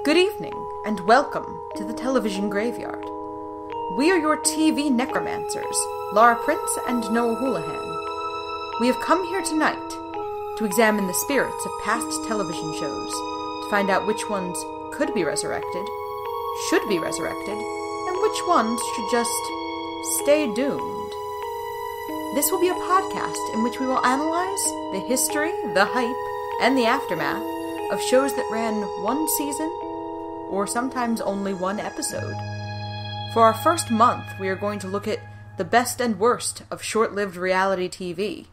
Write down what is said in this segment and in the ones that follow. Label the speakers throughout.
Speaker 1: Good evening, and welcome to the Television Graveyard. We are your TV necromancers, Laura Prince and Noah Houlihan. We have come here tonight to examine the spirits of past television shows, to find out which ones could be resurrected, should be resurrected, and which ones should just stay doomed. This will be a podcast in which we will analyze the history, the hype, and the aftermath of shows that ran one season, or sometimes only one episode. For our first month, we are going to look at the best and worst of short-lived reality TV.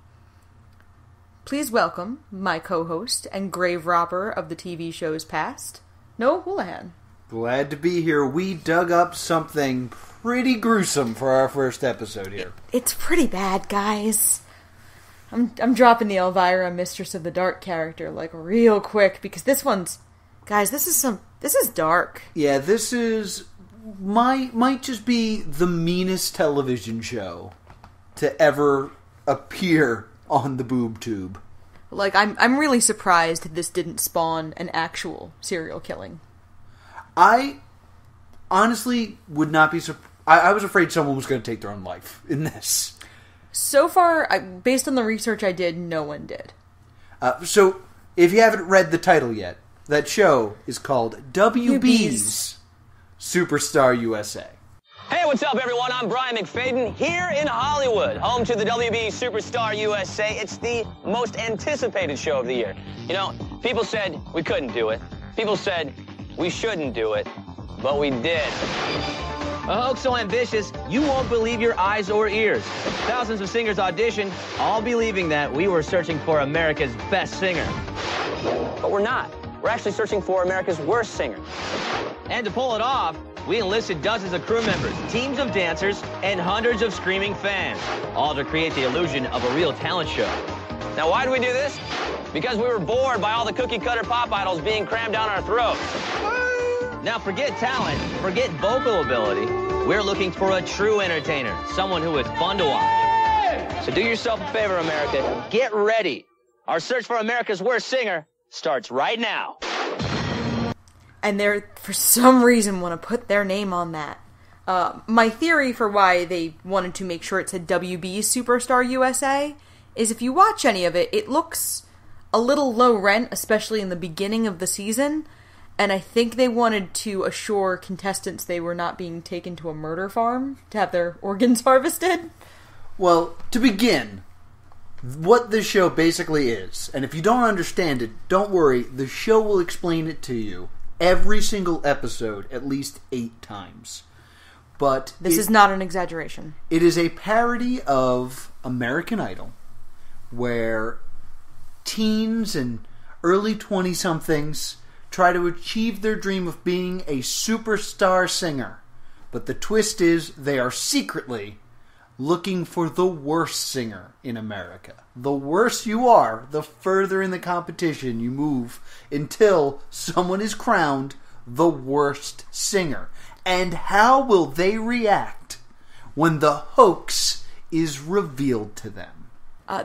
Speaker 1: Please welcome my co-host and grave robber of the TV shows past, Noah Houlihan.
Speaker 2: Glad to be here. We dug up something pretty gruesome for our first episode here.
Speaker 1: It's pretty bad, guys. I'm dropping the Elvira, Mistress of the Dark character, like, real quick, because this one's... Guys, this is dark.
Speaker 2: Yeah, this is... might just be the meanest television show to ever appear on the boob tube.
Speaker 1: Like, I'm really surprised that this didn't spawn an actual serial killing.
Speaker 2: I honestly would not be surprised. I was afraid someone was going to take their own life in this.
Speaker 1: So far, based on the research I did, no one did.
Speaker 2: So, if you haven't read the title yet, that show is called WB's Superstar USA.
Speaker 3: Hey, what's up, everyone? I'm Brian McFadden here in Hollywood, home to the WB Superstar USA. It's the most anticipated show of the year. You know, people said we couldn't do it. People said we shouldn't do it, but we did. A hoax so ambitious, you won't believe your eyes or ears. Thousands of singers auditioned, all believing that we were searching for America's best singer. But we're not. We're actually searching for America's worst singer. And to pull it off, we enlisted dozens of crew members, teams of dancers, and hundreds of screaming fans, all to create the illusion of a real talent show. Now, why did we do this? Because we were bored by all the cookie-cutter pop idols being crammed down our throats. Now, forget talent, forget vocal ability. We're looking for a true entertainer, someone who is fun to watch. So do yourself a favor, America. Get ready. Our search for America's worst singer starts right now.
Speaker 1: And they, for some reason, want to put their name on that. My theory for why they wanted to make sure it said WB Superstar USA is if you watch any of it, it looks a little low rent, especially in the beginning of the season. And I think they wanted to assure contestants they were not being taken to a murder farm to have their organs harvested.
Speaker 2: Well, to begin, what this show basically is, and if you don't understand it, don't worry, the show will explain it to you every single episode at least 8 times. But
Speaker 1: this is not an exaggeration.
Speaker 2: It is a parody of American Idol, where teens and early 20-somethings try to achieve their dream of being a superstar singer. But the twist is they are secretly looking for the worst singer in America. The worse you are, the further in the competition you move until someone is crowned the worst singer. And how will they react when the hoax is revealed to them?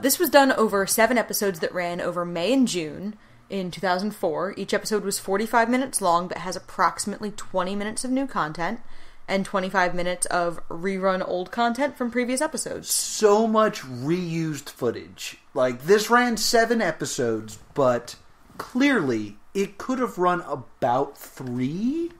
Speaker 1: This was done over 7 episodes that ran over May and June in 2004. Each episode was 45 minutes long, but has approximately 20 minutes of new content and 25 minutes of rerun old content from previous episodes.
Speaker 2: So much reused footage. Like, this ran 7 episodes, but clearly it could have run about 3?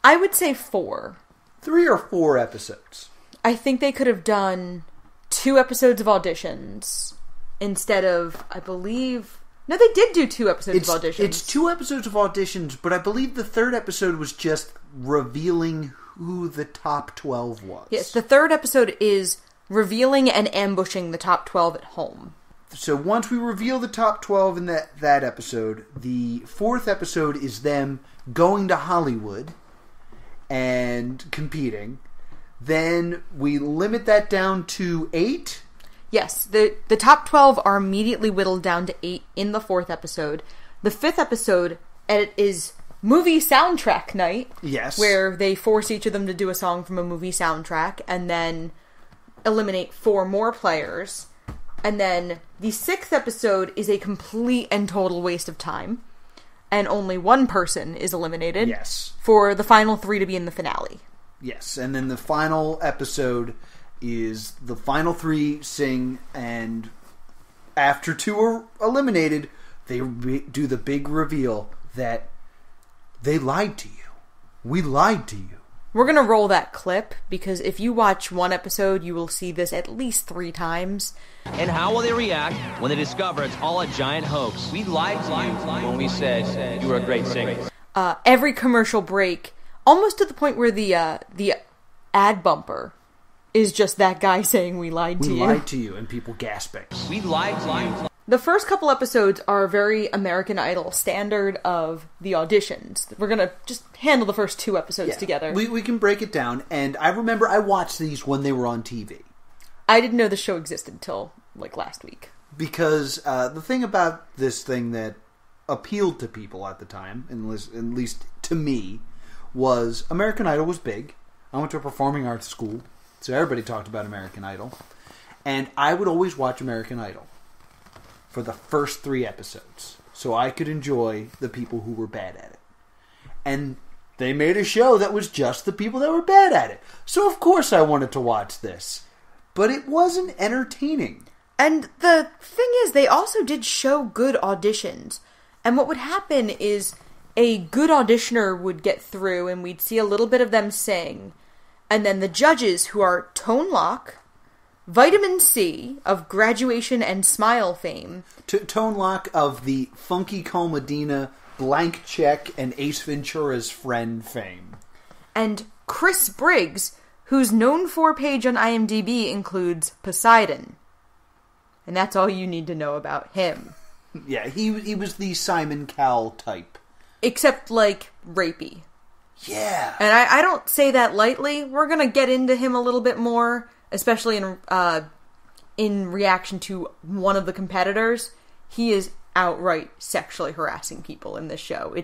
Speaker 1: I would say 4.
Speaker 2: 3 or 4 episodes.
Speaker 1: I think they could have done 2 episodes of auditions instead of, I believe... No, they did do 2 episodes of auditions.
Speaker 2: It's 2 episodes of auditions, but I believe the 3rd episode was just revealing who the top 12 was.
Speaker 1: Yes, the 3rd episode is revealing and ambushing the top 12 at home.
Speaker 2: So once we reveal the top 12 in that episode, the 4th episode is them going to Hollywood and competing. Then we limit that down to 8.
Speaker 1: Yes, the top 12 are immediately whittled down to 8 in the 4th episode. The 5th episode is movie soundtrack night.
Speaker 2: Yes.
Speaker 1: Where they force each of them to do a song from a movie soundtrack and then eliminate 4 more players. And then the 6th episode is a complete and total waste of time. and only one person is eliminated.
Speaker 2: Yes.
Speaker 1: For the final 3 to be in the finale.
Speaker 2: Yes, and then the final episode is the final 3 sing, and after 2 are eliminated, they do the big reveal that they lied to you. We lied to you.
Speaker 1: We're going to roll that clip, because if you watch one episode, you will see this at least 3 times.
Speaker 3: And how will they react when they discover it's all a giant hoax? We lied to you when we said you were a great singer.
Speaker 1: Every commercial break, almost to the point where the ad bumper is just that guy saying, we lied to you.
Speaker 2: We lied to you, and people gasping.
Speaker 3: We lied to you.
Speaker 1: The first couple episodes are very American Idol standard of the auditions. We're going to just handle the first 2 episodes together.
Speaker 2: We can break it down, and I remember I watched these when they were on TV.
Speaker 1: I didn't know the show existed until, last week.
Speaker 2: Because the thing about this thing that appealed to people at the time, at least to me, was American Idol was big. I went to a performing arts school, so everybody talked about American Idol. And I would always watch American Idol for the first 3 episodes, so I could enjoy the people who were bad at it. And they made a show that was just the people that were bad at it. So of course I wanted to watch this. But it wasn't entertaining.
Speaker 1: And the thing is, they also did show good auditions. And what would happen is a good auditioner would get through, and we'd see a little bit of them sing. And then the judges, who are Tone Loc, Vitamin C of Graduation and Smile fame.
Speaker 2: Tone Loc of the Funky Cole Medina, Blank Check, and Ace Ventura's Friend fame.
Speaker 1: And Chris Briggs, whose known 4-page on IMDb includes Poseidon. And that's all you need to know about him.
Speaker 2: Yeah, he was the Simon Cowell type.
Speaker 1: Except, rapey.
Speaker 2: Yeah.
Speaker 1: And I don't say that lightly. We're going to get into him a little bit more, especially in reaction to one of the competitors. He is outright sexually harassing people in this show.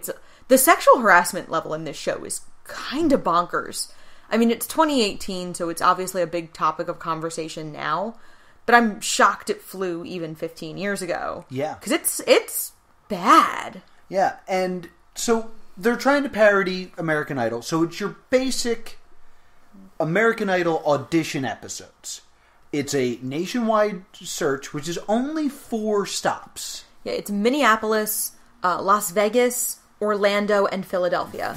Speaker 1: The sexual harassment level in this show is kind of bonkers. I mean, it's 2018, so it's obviously a big topic of conversation now. But I'm shocked it flew even 15 years ago.
Speaker 2: Yeah.
Speaker 1: Because it's bad.
Speaker 2: Yeah, and so they're trying to parody American Idol. So it's your basic American Idol audition episodes. It's a nationwide search, which is only 4 stops.
Speaker 1: Yeah, it's Minneapolis, Las Vegas, Orlando, and Philadelphia.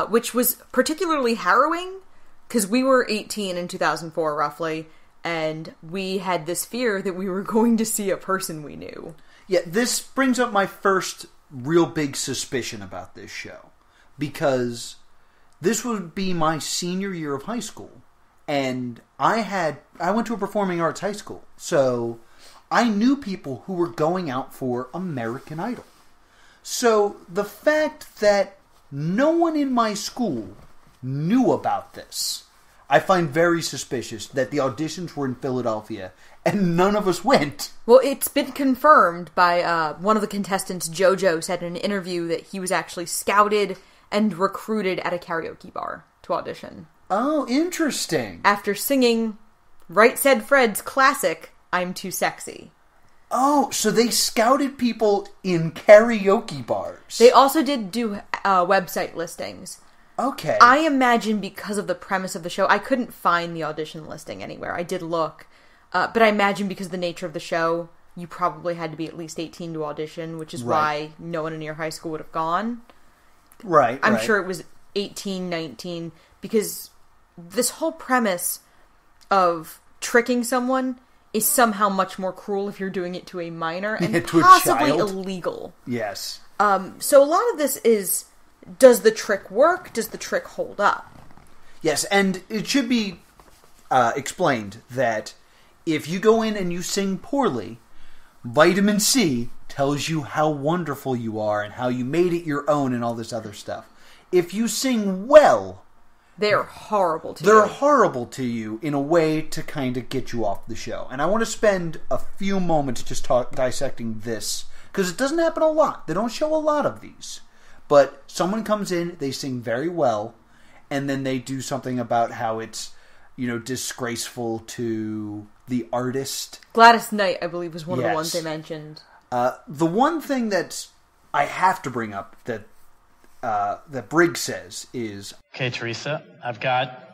Speaker 1: Which was particularly harrowing, because we were 18 in 2004, roughly, and we had this fear that we were going to see a person we knew.
Speaker 2: Yeah, this brings up my first real big suspicion about this show, because this would be my senior year of high school, and I went to a performing arts high school, so I knew people who were going out for American Idol. So the fact that no one in my school knew about this, I find very suspicious that the auditions were in Philadelphia and none of us went.
Speaker 1: Well, it's been confirmed by one of the contestants, JoJo, said in an interview that he was actually scouted and recruited at a karaoke bar to audition.
Speaker 2: Oh, interesting.
Speaker 1: After singing Right Said Fred's classic, I'm Too Sexy.
Speaker 2: Oh, so they scouted people in karaoke bars.
Speaker 1: They also did do website listings.
Speaker 2: Okay.
Speaker 1: I imagine because of the premise of the show, I couldn't find the audition listing anywhere. I did look. But I imagine because of the nature of the show, you probably had to be at least 18 to audition, which is why no one in your high school would have gone.
Speaker 2: Right,
Speaker 1: I'm sure it was 18, 19, because this whole premise of tricking someone is somehow much more cruel if you're doing it to a minor and
Speaker 2: to
Speaker 1: possibly
Speaker 2: a child.
Speaker 1: Illegal.
Speaker 2: Yes.
Speaker 1: So a lot of this is, does the trick work? Does the trick hold up?
Speaker 2: Yes, and it should be explained that if you go in and you sing poorly, Vitamin C tells you how wonderful you are and how you made it your own and all this other stuff. If you sing well,
Speaker 1: they're horrible to you.
Speaker 2: They're horrible to you in a way to kind of get you off the show. And I want to spend a few moments just dissecting this, because it doesn't happen a lot. They don't show a lot of these. But someone comes in, they sing very well, and then they do something about how it's, disgraceful to the artist.
Speaker 1: Gladys Knight, I believe, was one of the ones they mentioned.
Speaker 2: The one thing that I have to bring up that Briggs says is,
Speaker 4: okay, Teresa, I've got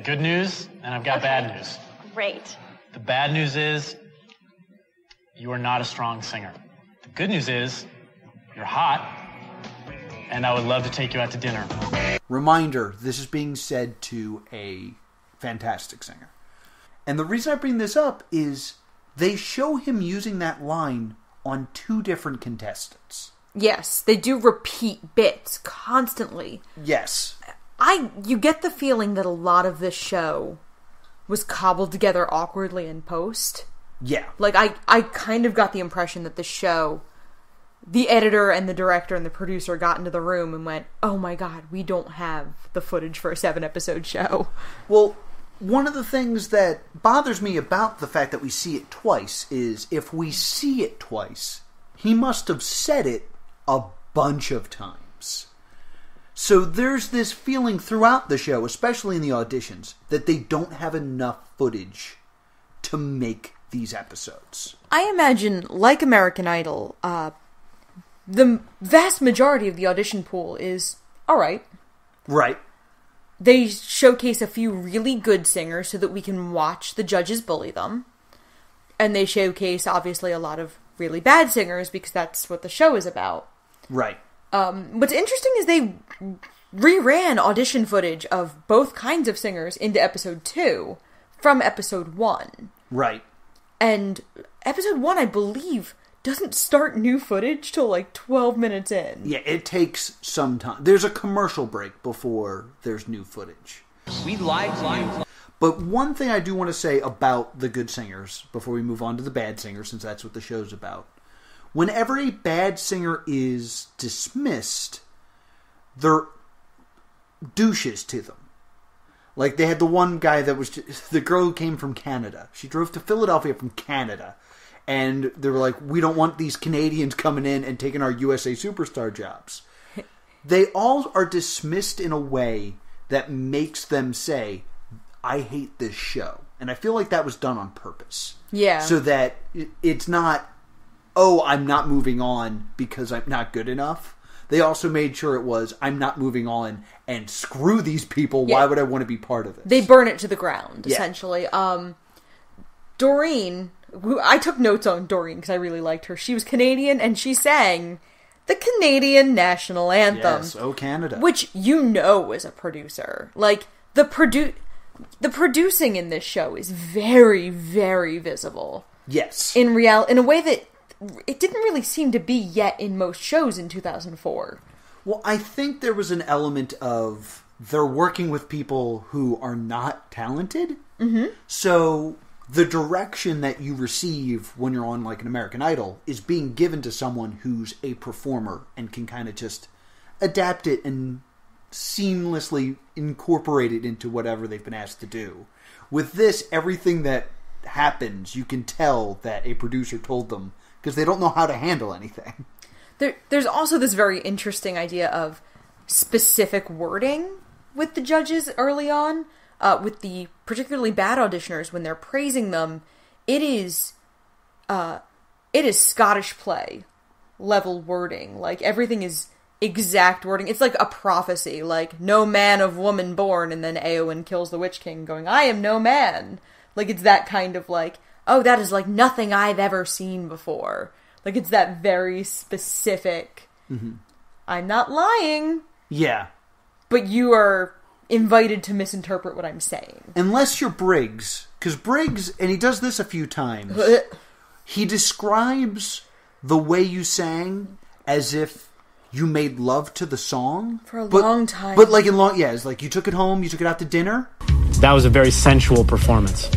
Speaker 4: good news and I've got bad news.
Speaker 5: Great.
Speaker 4: The bad news is you are not a strong singer. The good news is you're hot, and I would love to take you out to dinner.
Speaker 2: Reminder, this is being said to a fantastic singer. And the reason I bring this up is they show him using that line on 2 different contestants.
Speaker 1: Yes, they do repeat bits constantly.
Speaker 2: Yes.
Speaker 1: You get the feeling that a lot of this show was cobbled together awkwardly in post.
Speaker 2: Yeah.
Speaker 1: Like, I kind of got the impression that the show, the editor and the director and the producer got into the room and went, oh my god, we don't have the footage for a 7-episode show.
Speaker 2: Well, one of the things that bothers me about the fact that we see it twice is if we see it twice, he must have said it a bunch of times. So there's this feeling throughout the show, especially in the auditions, that they don't have enough footage to make these episodes.
Speaker 1: I imagine, like American Idol, the vast majority of the audition pool is alright.
Speaker 2: Right.
Speaker 1: They showcase a few really good singers so that we can watch the judges bully them. And they showcase, obviously, a lot of really bad singers because that's what the show is about.
Speaker 2: Right.
Speaker 1: What's interesting is they reran audition footage of both kinds of singers into episode 2 from episode 1.
Speaker 2: Right.
Speaker 1: And episode 1, I believe, doesn't start new footage till like 12 minutes in.
Speaker 2: Yeah, it takes some time. There's a commercial break before there's new footage.
Speaker 3: We lied to you.
Speaker 2: But one thing I do want to say about the good singers, before we move on to the bad singers, since that's what the show's about. Whenever a bad singer is dismissed, they're douches to them. Like, they had the one guy that was the girl who came from Canada. She drove to Philadelphia from Canada. And they were like, we don't want these Canadians coming in and taking our USA Superstar jobs. They all are dismissed in a way that makes them say, I hate this show. And I feel like that was done on purpose.
Speaker 1: Yeah.
Speaker 2: So that it's not, oh, I'm not moving on because I'm not good enough. They also made sure it was, I'm not moving on and screw these people. Yeah. Why would I want to be part of this?
Speaker 1: They burn it to the ground,
Speaker 2: yeah.
Speaker 1: essentially. Doreen, I took notes on Doreen because I really liked her. She was Canadian and she sang the Canadian national anthem.
Speaker 2: Yes, Oh Canada.
Speaker 1: Which you know as a producer. Like, the producing in this show is very, very visible.
Speaker 2: Yes.
Speaker 1: In a way that it didn't really seem to be yet in most shows in 2004.
Speaker 2: Well, I think there was an element of they're working with people who are not talented.
Speaker 1: Mm-hmm.
Speaker 2: So the direction that you receive when you're on like an American Idol is being given to someone who's a performer and can kind of just adapt it and seamlessly incorporate it into whatever they've been asked to do. With this, everything that happens, you can tell that a producer told them because they don't know how to handle anything.
Speaker 1: There's also this very interesting idea of specific wording with the judges early on. With the particularly bad auditioners, when they're praising them, it is Scottish play level wording. Like, everything is exact wording. It's like a prophecy, like, no man of woman born, and then Éowyn kills the Witch King going, I am no man. Like, it's that kind of like, oh, that is like nothing I've ever seen before. Like, it's that very specific,
Speaker 2: mm-hmm.
Speaker 1: I'm not lying.
Speaker 2: Yeah.
Speaker 1: But you are invited to misinterpret what I'm saying.
Speaker 2: Unless you're Briggs. Because Briggs, and he does this a few times, he describes the way you sang as if you made love to the song.
Speaker 1: For a long time.
Speaker 2: But like it's like you took it home, you took it out to dinner.
Speaker 4: That was a very sensual performance.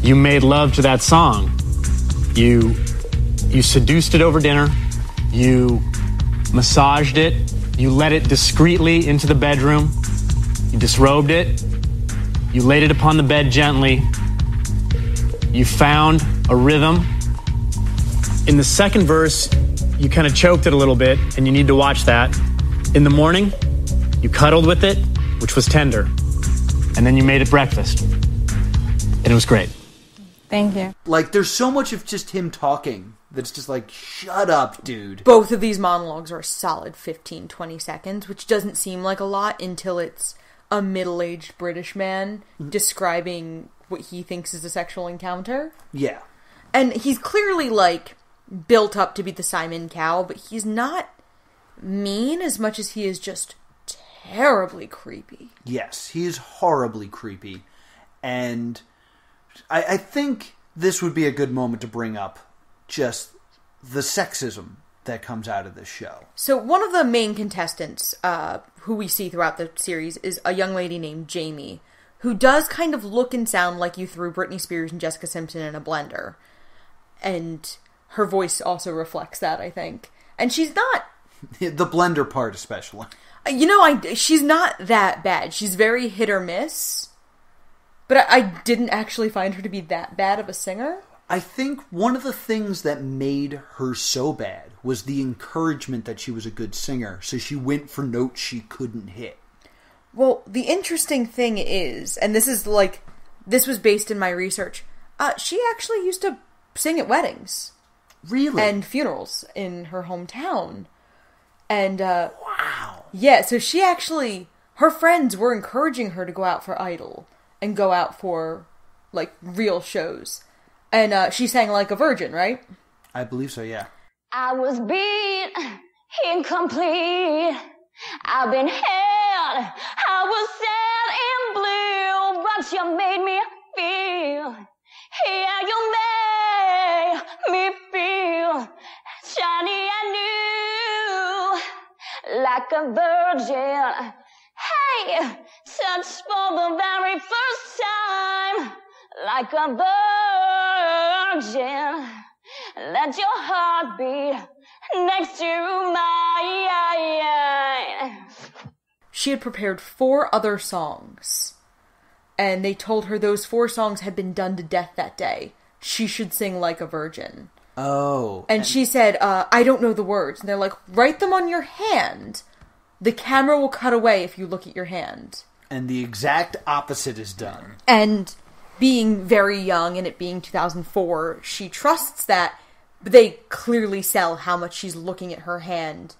Speaker 4: You made love to that song. You seduced it over dinner. You massaged it. You led it discreetly into the bedroom. You disrobed it. You laid it upon the bed gently. You found a rhythm. In the second verse, you kind of choked it a little bit, and you need to watch that. In the morning, you cuddled with it, which was tender. And then you made it breakfast. And it was great.
Speaker 5: Thank you.
Speaker 2: Like, there's so much of just him talking that's just like, shut up, dude.
Speaker 1: Both of these monologues are a solid 15, 20 seconds, which doesn't seem like a lot until it's a middle-aged British man describing what he thinks is a sexual encounter.
Speaker 2: Yeah.
Speaker 1: And he's clearly, like, built up to be the Simon Cowell, but he's not mean as much as he is just terribly creepy.
Speaker 2: Yes, he is horribly creepy. And I think this would be a good moment to bring up just the sexism that comes out of this show.
Speaker 1: So one of the main contestants who we see throughout the series is a young lady named Jamie, who does kind of look and sound like you threw Britney Spears and Jessica Simpson in a blender. And her voice also reflects that, I think. And she's not...
Speaker 2: The blender part especially.
Speaker 1: You know, she's not that bad. She's very hit or miss. But I didn't actually find her to be that bad of a singer.
Speaker 2: I think one of the things that made her so bad was the encouragement that she was a good singer, so she went for notes she couldn't hit.
Speaker 1: Well, the interesting thing is, and this was based in my research, she actually used to sing at weddings.
Speaker 2: Really?
Speaker 1: And funerals in her hometown. And,
Speaker 2: wow.
Speaker 1: Yeah, so she actually, her friends were encouraging her to go out for Idol and go out for, like, real shows. And she sang Like a Virgin, right?
Speaker 2: I believe so, yeah.
Speaker 6: I was beat, incomplete. I've been held, I was sad and blue, but you made me feel. Yeah, you made me feel shiny and new, like a virgin. Hey, touched for the very first time, like a virgin. Let your heart beat next to mine.
Speaker 1: She had prepared 4 other songs, and they told her those 4 songs had been done to death that day. She should sing Like a Virgin.
Speaker 2: Oh.
Speaker 1: And she said, I don't know the words. And they're like, write them on your hand. The camera will cut away if you look at your hand.
Speaker 2: And the exact opposite is done.
Speaker 1: And being very young and it being 2004, she trusts that, but they clearly sell how much she's looking at her hand.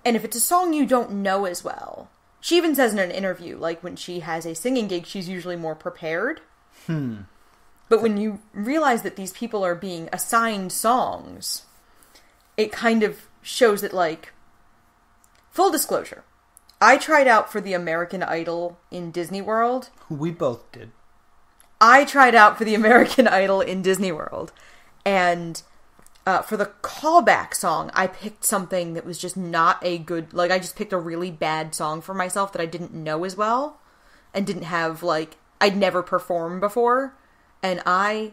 Speaker 1: And if it's a song you don't know as well, she even says in an interview, like when she has a singing gig, she's usually more prepared. But when you realize that these people are being assigned songs, it kind of shows that, like, full disclosure, I tried out for the American Idol in Disney World.
Speaker 2: We both did.
Speaker 1: I tried out for the American Idol in Disney World, and for the callback song, I picked something that was just not a good, like, I just picked a really bad song for myself that I didn't know as well, and didn't have, like, I'd never performed before, and I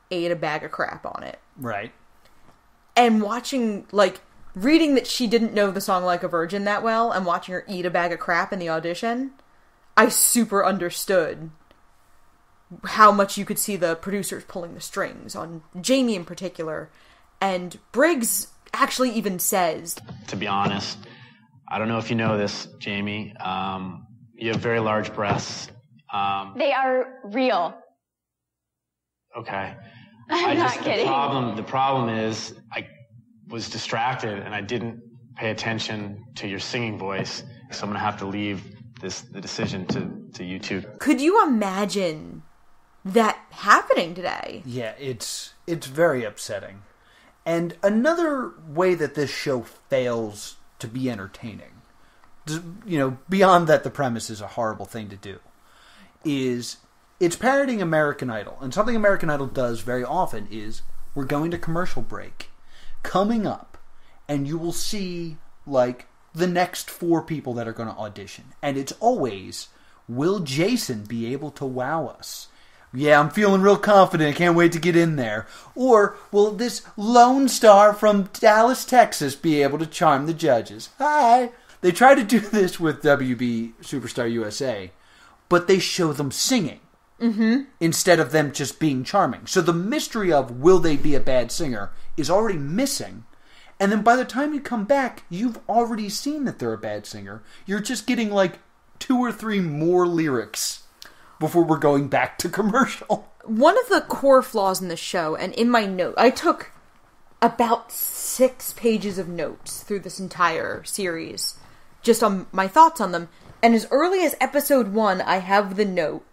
Speaker 1: ate a bag of crap on it.
Speaker 2: Right.
Speaker 1: And watching, like, reading that she didn't know the song Like a Virgin that well, and watching her eat a bag of crap in the audition, I super understood how much you could see the producers pulling the strings on Jamie in particular. And Briggs actually even says,
Speaker 4: To be honest, I don't know if you know this, Jamie. You have very large breasts.
Speaker 6: They are real.
Speaker 4: Okay.
Speaker 6: I'm not kidding.
Speaker 4: The problem is I was distracted and I didn't pay attention to your singing voice. So I'm going to have to leave the decision to you two.
Speaker 1: Could you imagine that happening today?
Speaker 2: Yeah, it's very upsetting. And another way that this show fails to be entertaining, you know, beyond that the premise is a horrible thing to do, is it's parodying American Idol. And something American Idol does very often is, we're going to commercial break. Coming up, and you will see, like, the next 4 people that are going to audition. And it's always, will Jason be able to wow us? Yeah, I'm feeling real confident. I can't wait to get in there. Or will this lone star from Dallas, Texas be able to charm the judges? Hi. They try to do this with WB Superstar USA, but they show them singing instead of them just being charming. So the mystery of will they be a bad singer is already missing. And then by the time you come back, you've already seen that they're a bad singer. You're just getting like 2 or 3 more lyrics before we're going back to commercial.
Speaker 1: one of the core flaws in the show, and in my note, I took about 6 pages of notes through this entire series, just on my thoughts on them, and as early as episode 1, I have the note,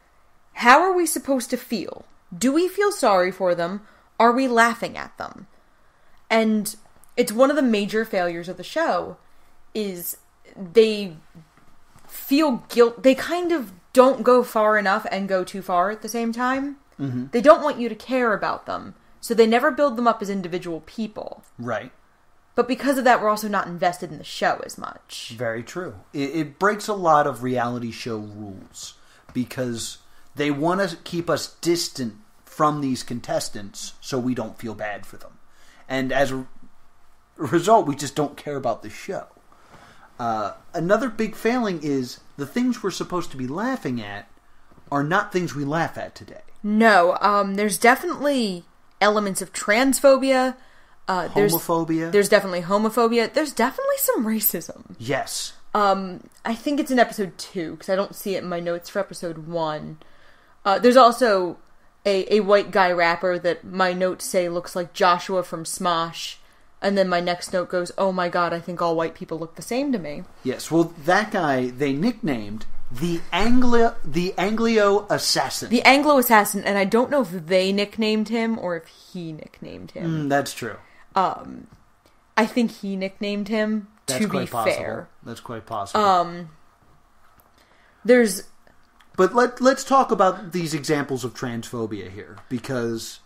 Speaker 1: how are we supposed to feel? Do we feel sorry for them? Are we laughing at them? And it's one of the major failures of the show, is they feel guilt, they kind of don't go far enough and go too far at the same time. Mm-hmm. They don't want you to care about them, so they never build them up as individual people.
Speaker 2: Right.
Speaker 1: But because of that, we're also not invested in the show as much.
Speaker 2: Very true. It breaks a lot of reality show rules, because they want to keep us distant from these contestants so we don't feel bad for them. And as a result, we just don't care about the show. Another big failing is the things we're supposed to be laughing at are not things we laugh at today.
Speaker 1: No, there's definitely elements of transphobia.
Speaker 2: Homophobia.
Speaker 1: There's definitely homophobia. There's definitely some racism.
Speaker 2: Yes.
Speaker 1: I think it's in episode 2, because I don't see it in my notes for episode 1. There's also a white guy rapper that my notes say looks like Joshua from Smosh. And then my next note goes, oh my god, I think all white people look the same to me.
Speaker 2: Yes, well, that guy they nicknamed the Anglo Assassin.
Speaker 1: The Anglo Assassin, and I don't know if they nicknamed him or if he nicknamed him.
Speaker 2: That's true.
Speaker 1: I think he nicknamed him, to be fair.
Speaker 2: That's quite possible.
Speaker 1: But
Speaker 2: let's talk about these examples of transphobia here, because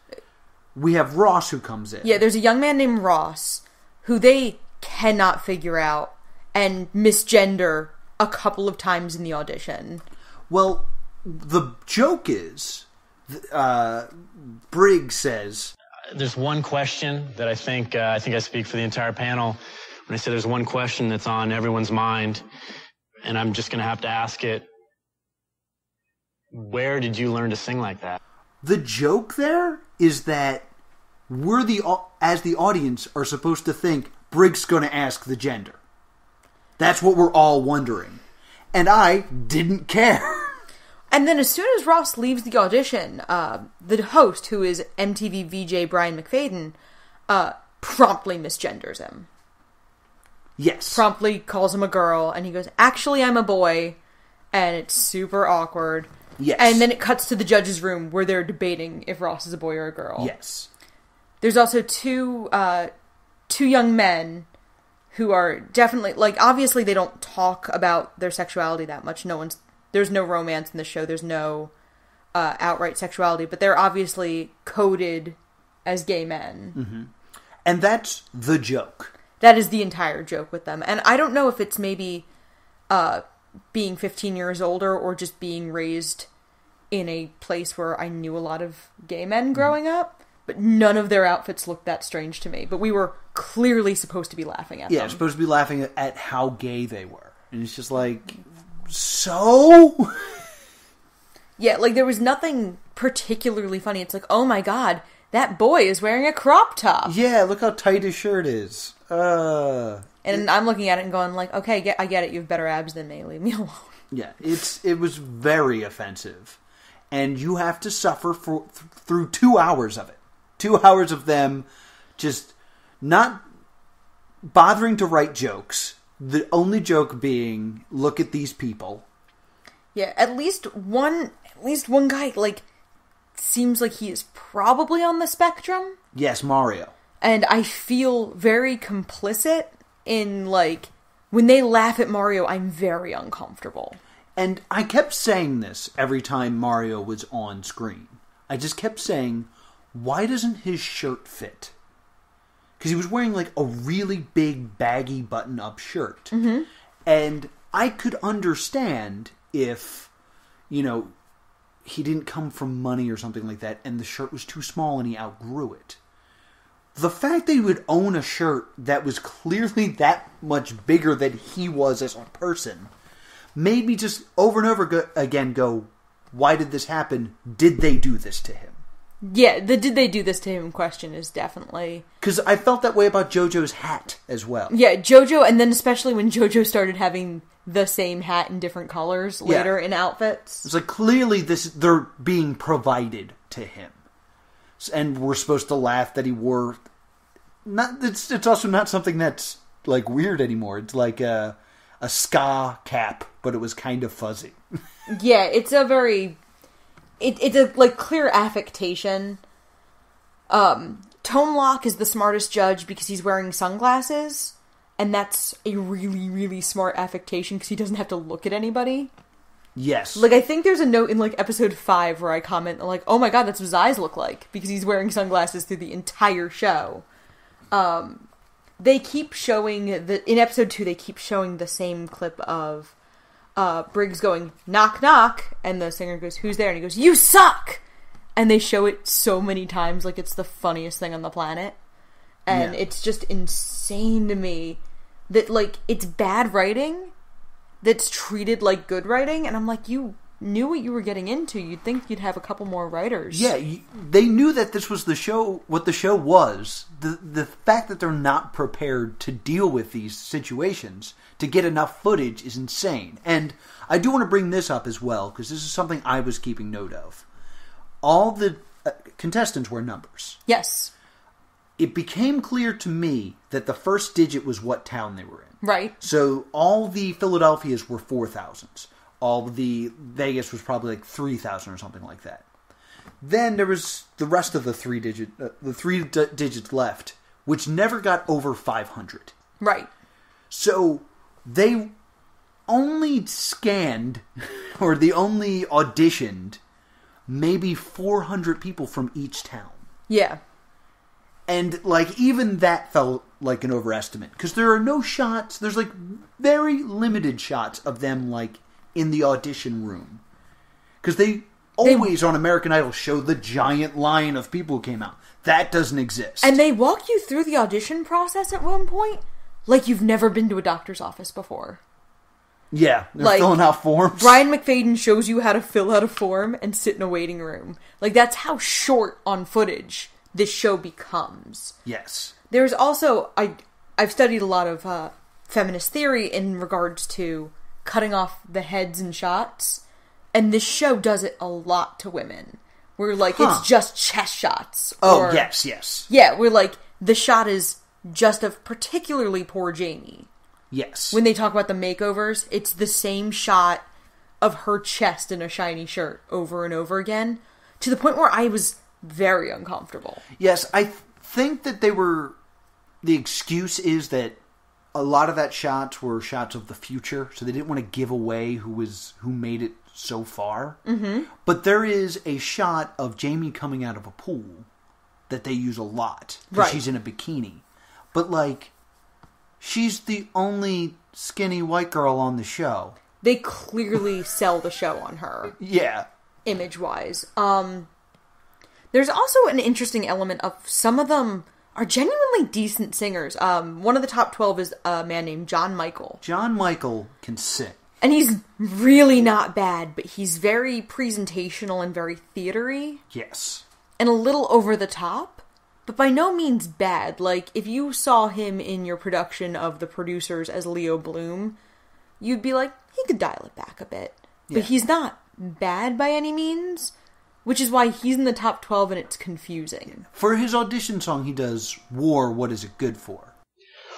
Speaker 2: we have Ross who comes in.
Speaker 1: Yeah, there's a young man named Ross who they cannot figure out and misgender a couple of times in the audition.
Speaker 2: Well, the joke is, Briggs says,
Speaker 4: There's one question that I think I speak for the entire panel when I say there's one question that's on everyone's mind, and I'm just going to have to ask it. Where did you learn to sing like that?
Speaker 2: The joke there is that we're as the audience are supposed to think Briggs going to ask the gender. That's what we're all wondering. And I didn't care.
Speaker 1: And then as soon as Ross leaves the audition, the host, who is MTV VJ Brian McFadden, promptly misgenders him.
Speaker 2: Yes.
Speaker 1: Promptly calls him a girl, and he goes, actually I'm a boy, and it's super awkward.
Speaker 2: Yes.
Speaker 1: And then it cuts to the judge's room where they're debating if Ross is a boy or a girl.
Speaker 2: Yes.
Speaker 1: There's also two young men who are definitely, like, obviously they don't talk about their sexuality that much. There's no romance in the show. There's no outright sexuality, but they're obviously coded as gay men.
Speaker 2: Mm-hmm. And that's the joke.
Speaker 1: That is the entire joke with them. And I don't know if it's maybe being 15 years older or just being raised in a place where I knew a lot of gay men growing up, but none of their outfits looked that strange to me. But we were clearly supposed to be laughing at them.
Speaker 2: Yeah, supposed to be laughing at how gay they were. And it's just like, so?
Speaker 1: Yeah, like there was nothing particularly funny. It's like, oh my god, that boy is wearing a crop top.
Speaker 2: Yeah, look how tight his shirt is.
Speaker 1: And I'm looking at it and going like, okay, I get it. You have better abs than me. Leave me alone.
Speaker 2: Yeah, it was very offensive. And you have to suffer through 2 hours of it. 2 hours of them just not bothering to write jokes. The only joke being, look at these people.
Speaker 1: Yeah, at least one guy, like, seems like he is probably on the spectrum.
Speaker 2: Yes, Mario.
Speaker 1: And I feel very complicit in, like, when they laugh at Mario, I'm very uncomfortable.
Speaker 2: And I kept saying this every time Mario was on screen. I just kept saying, why doesn't his shirt fit? Because he was wearing, like, a really big, baggy button-up shirt. Mm-hmm. And I could understand if, you know, he didn't come from money or something like that, and the shirt was too small and he outgrew it. The fact that he would own a shirt that was clearly that much bigger than he was as a person made me just over and over again go, why did this happen? Did they do this to him?
Speaker 1: Yeah, the did they do this to him question is definitely...
Speaker 2: Because I felt that way about JoJo's hat as well.
Speaker 1: Yeah, JoJo, and then especially when JoJo started having the same hat in different colors later in outfits.
Speaker 2: It's like, clearly they're being provided to him. And we're supposed to laugh that he wore... It's also not something that's, like, weird anymore. It's like a ska cap, but it was kind of fuzzy.
Speaker 1: Yeah, it's a very... It's a, like, clear affectation. Tone Lock is the smartest judge because he's wearing sunglasses, and that's a really, really smart affectation because he doesn't have to look at anybody.
Speaker 2: Yes.
Speaker 1: Like, I think there's a note in, like, episode 5 where I comment, like, oh my god, that's what his eyes look like, because he's wearing sunglasses through the entire show. They keep showing, in episode 2, they keep showing the same clip of Briggs going, knock, knock, and the singer goes, who's there? And he goes, you suck! And they show it so many times, like it's the funniest thing on the planet. And it's just insane to me that, like, it's bad writing that's treated like good writing, and I'm like, you knew what you were getting into. You'd think you'd have a couple more writers.
Speaker 2: Yeah, they knew that this was the show, what the show was. The fact that they're not prepared to deal with these situations, to get enough footage, is insane. And I do want to bring this up as well, because this is something I was keeping note of. All the contestants were numbers.
Speaker 1: Yes.
Speaker 2: It became clear to me that the first digit was what town they were in.
Speaker 1: Right.
Speaker 2: So all the Philadelphias were 4,000s. All the Vegas was probably like 3,000 or something like that. Then there was the rest of the three digits left, which never got over 500.
Speaker 1: Right.
Speaker 2: So they only scanned, or they only auditioned, maybe 400 people from each town.
Speaker 1: Yeah.
Speaker 2: And, like, even that felt like an overestimate. Because there are no shots, there's, like, very limited shots of them, like, in the audition room. Because they always, on American Idol, show the giant line of people who came out. That doesn't exist.
Speaker 1: And they walk you through the audition process at one point like you've never been to a doctor's office before.
Speaker 2: Yeah, they're
Speaker 1: like,
Speaker 2: filling out forms.
Speaker 1: Brian McFadden shows you how to fill out a form and sit in a waiting room. Like, that's how short on footage this show becomes.
Speaker 2: Yes.
Speaker 1: There's also... I've studied a lot of feminist theory in regards to cutting off the heads in shots. And this show does it a lot to women. Where, like, it's just chest shots.
Speaker 2: Oh, yes.
Speaker 1: Yeah, where, like, the shot is just of particularly poor Jamie.
Speaker 2: Yes.
Speaker 1: When they talk about the makeovers, it's the same shot of her chest in a shiny shirt over and over again, to the point where I was very uncomfortable.
Speaker 2: Yes, I think that the excuse is that a lot of that shots were shots of the future, so they didn't want to give away who made it so far. Mm-hmm. But there is a shot of Jamie coming out of a pool that they use a lot, because she's in a bikini. But, like, she's the only skinny white girl on the show.
Speaker 1: They clearly sell the show on her.
Speaker 2: Yeah.
Speaker 1: Image-wise. There's also an interesting element of some of them are genuinely decent singers. One of the top 12 is a man named John Michael.
Speaker 2: John Michael can sing.
Speaker 1: And he's really not bad, but he's very presentational and very theatery.
Speaker 2: Yes.
Speaker 1: And a little over the top. But by no means bad. Like, if you saw him in your production of The Producers as Leo Bloom, you'd be like, he could dial it back a bit.
Speaker 2: Yeah.
Speaker 1: But he's not bad by any means, which is why he's in the top 12 and it's confusing.
Speaker 2: For his audition song, he does War, What Is It Good For?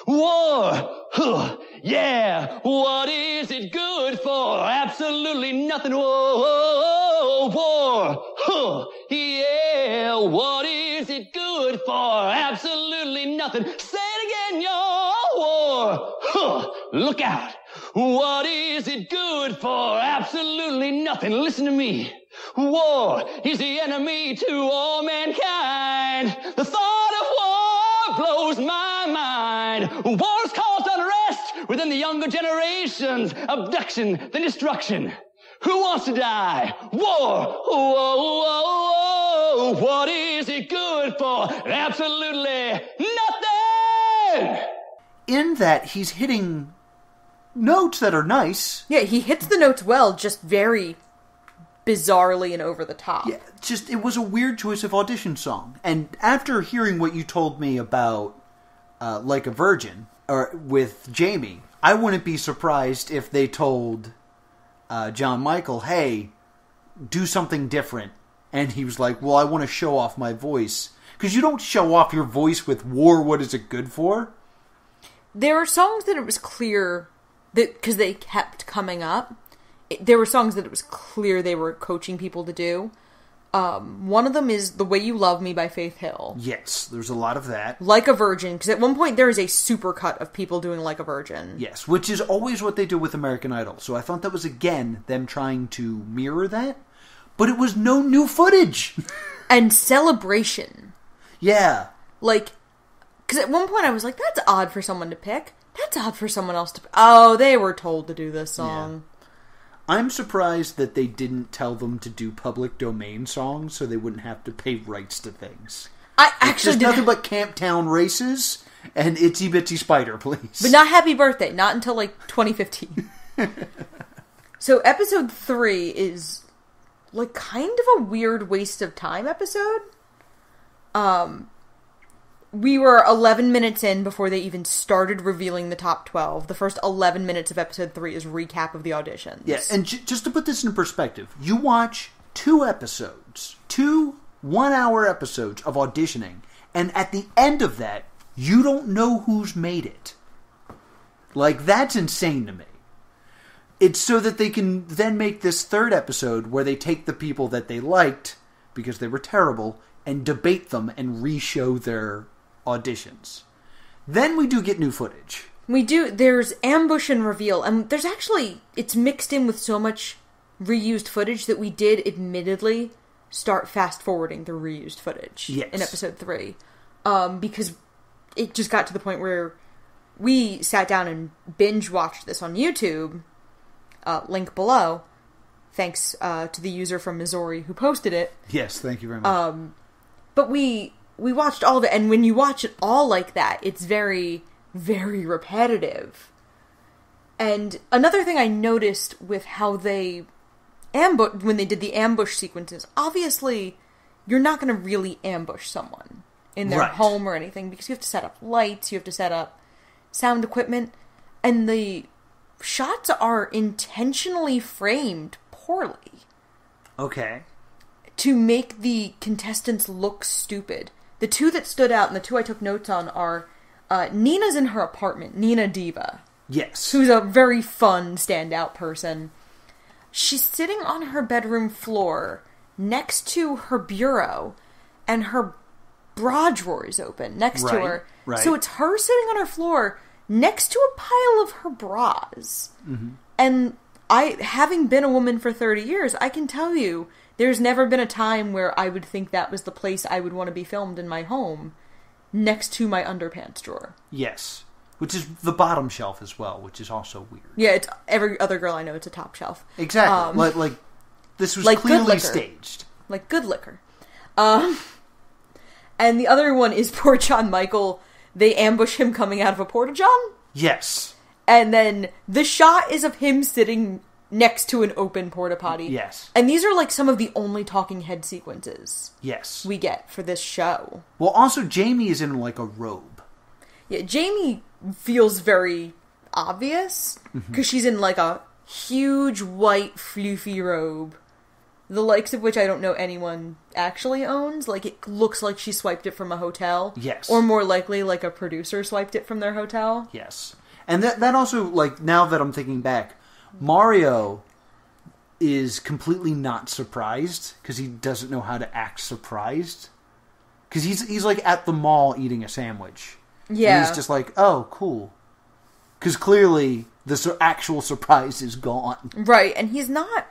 Speaker 3: War! Huh, yeah! What is it good for? Absolutely nothing. Whoa! War! Huh, yeah! What is it good for? Absolutely nothing. Say it again, y'all! War! Huh, look out! What is it good for? Absolutely nothing. Listen to me. War is the enemy to all mankind. The thought of war blows my mind. Wars caused unrest within the younger generations. Abduction, then destruction. Who wants to die? War. Whoa, whoa, whoa. What is it good for? Absolutely nothing.
Speaker 2: In that, he's hitting notes that are nice.
Speaker 1: Yeah, he hits the notes well, just very bizarrely and over the top.
Speaker 2: Yeah, just, it was a weird choice of audition song. And after hearing what you told me about Like a Virgin, or with Jamie, I wouldn't be surprised if they told John Michael, hey, do something different And he was like, well, I want to show off my voice. Because you don't show off your voice with War, What Is It Good For?
Speaker 1: There are songs that it was clear that, because they kept coming up, there were songs that it was clear they were coaching people to do. One of them is The Way You Love Me by Faith Hill.
Speaker 2: Yes, there's a lot of that.
Speaker 1: Like a Virgin, because at one point there is a supercut of people doing Like a Virgin.
Speaker 2: Yes, which is always what they do with American Idol. So I thought that was, again, them trying to mirror that. But it was no new footage.
Speaker 1: And Celebration.
Speaker 2: Yeah.
Speaker 1: Like, because at one point I was like, that's odd for someone to pick. That's odd for someone else to pick. Oh, they were told to do this song.
Speaker 2: Yeah. I'm surprised that they didn't tell them to do public domain songs so they wouldn't have to pay rights to things.
Speaker 1: I actually
Speaker 2: did nothing but Camptown Races and Itsy Bitsy Spider, please.
Speaker 1: But not Happy Birthday, not until like 2015. So episode 3 is like kind of a weird waste of time episode. We were 11 minutes in before they even started revealing the top 12. The first 11 minutes of episode 3 is recap of the auditions.
Speaker 2: Yeah, and just to put this in perspective, you watch 2 episodes, 2 one-hour episodes of auditioning, and at the end of that, you don't know who's made it. Like, that's insane to me. It's so that they can then make this 3rd episode where they take the people that they liked, because they were terrible, and debate them and re-show their auditions. Then we do get new footage.
Speaker 1: We do. There's ambush and reveal, and there's actually, it's mixed in with so much reused footage that we did admittedly start fast forwarding the reused footage in episode 3. Because it just got to the point where we sat down and binge watched this on YouTube, link below, thanks to the user from Missouri who posted it.
Speaker 2: Yes, thank you very much.
Speaker 1: But we watched all of it, and when you watch it all like that, it's very, very repetitive. And another thing I noticed with how they when they did the ambush sequences, obviously, you're not going to really ambush someone in their home or anything, because you have to set up lights, you have to set up sound equipment, and the shots are intentionally framed poorly.
Speaker 2: Okay.
Speaker 1: To make the contestants look stupid. The 2 that stood out, and the 2 I took notes on, are Nina's in her apartment. Nina Diva.
Speaker 2: Yes.
Speaker 1: Who's a very fun, standout person. She's sitting on her bedroom floor next to her bureau, and her bra drawer is open next to her. Right. So it's her sitting on her floor next to a pile of her bras. Mm-hmm. And having been a woman for 30 years, I can tell you, there's never been a time where I would think that was the place I would want to be filmed in my home, next to my underpants drawer.
Speaker 2: Yes. Which is the bottom shelf as well, which is also weird.
Speaker 1: Yeah, it's every other girl I know, it's a top shelf.
Speaker 2: Exactly. Like this was
Speaker 1: like
Speaker 2: clearly staged.
Speaker 1: Like good liquor. And the other one is poor John Michael. They ambush him coming out of a porta-john.
Speaker 2: Yes.
Speaker 1: And then the shot is of him sitting next to an open porta-potty.
Speaker 2: Yes.
Speaker 1: And these are like some of the only talking head sequences we get for this show.
Speaker 2: Well, also, Jamie is in like a robe.
Speaker 1: Yeah, Jamie feels very obvious, because she's in like a huge white floofy robe, the likes of which I don't know anyone actually owns. Like, it looks like she swiped it from a hotel.
Speaker 2: Yes.
Speaker 1: Or more likely, like a producer swiped it from their hotel.
Speaker 2: Yes. And that also, like, now that I'm thinking back, Mario is completely not surprised, because he doesn't know how to act surprised. Because he's like at the mall eating a sandwich. Yeah. And he's just like, oh, cool. Because clearly the actual surprise is gone.
Speaker 1: Right, and he's not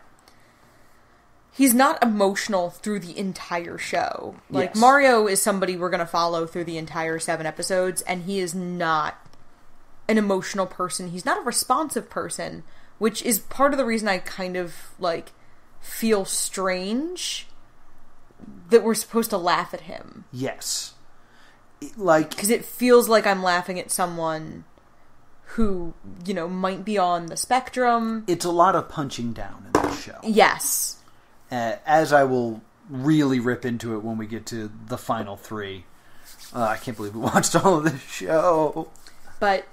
Speaker 1: emotional through the entire show. Like, yes. Mario is somebody we're going to follow through the entire 7 episodes, and he is not an emotional person. He's not a responsive person, which is part of the reason I kind of, like, feel strange that we're supposed to laugh at him.
Speaker 2: Yes. Like,
Speaker 1: because it feels like I'm laughing at someone who, you know, might be on the spectrum.
Speaker 2: It's a lot of punching down in this show.
Speaker 1: Yes.
Speaker 2: As I will really rip into it when we get to the final 3. I can't believe we watched all of this show.
Speaker 1: But,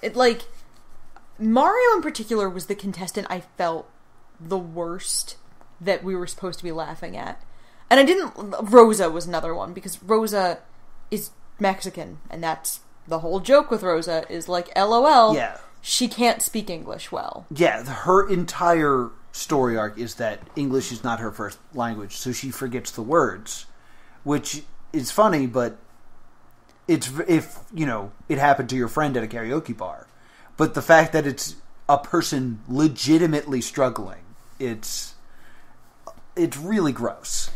Speaker 1: Mario in particular was the contestant I felt the worst that we were supposed to be laughing at. And Rosa was another one, because Rosa is Mexican, and that's the whole joke with Rosa, is like, LOL,
Speaker 2: Yeah.
Speaker 1: she can't speak English well.
Speaker 2: Yeah, her entire story arc is that English is not her first language, so she forgets the words, which is funny, but it's, if, it happened to your friend at a karaoke bar. But the fact that it's a person legitimately struggling, it's really gross.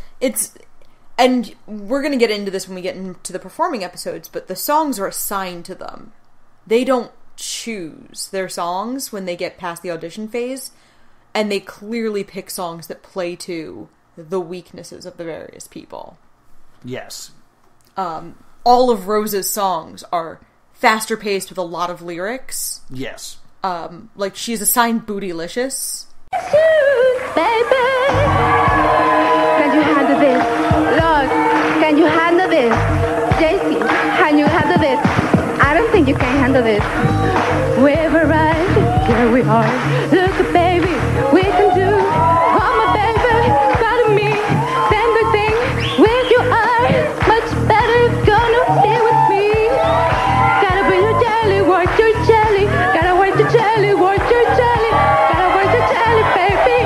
Speaker 1: And we're going to get into this when we get into the performing episodes, but the songs are assigned to them. They don't choose their songs when they get past the audition phase, and they clearly pick songs that play to the weaknesses of the various people.
Speaker 2: Yes.
Speaker 1: All of Rosa's songs are faster paced with a lot of lyrics.
Speaker 2: Yes.
Speaker 1: Like, she's assigned Bootylicious.
Speaker 5: Baby, can you handle this? Lord, can you handle this? JC, can you handle this? I don't think you can handle this. We've arrived, here we are. Look, baby, we can do. Oh, my baby, got me. Tender thing with your eyes. Much better, gonna stay with me. Gotta be your jelly, work your jelly. Gotta work your jelly, work your jelly. Gotta work your jelly, baby.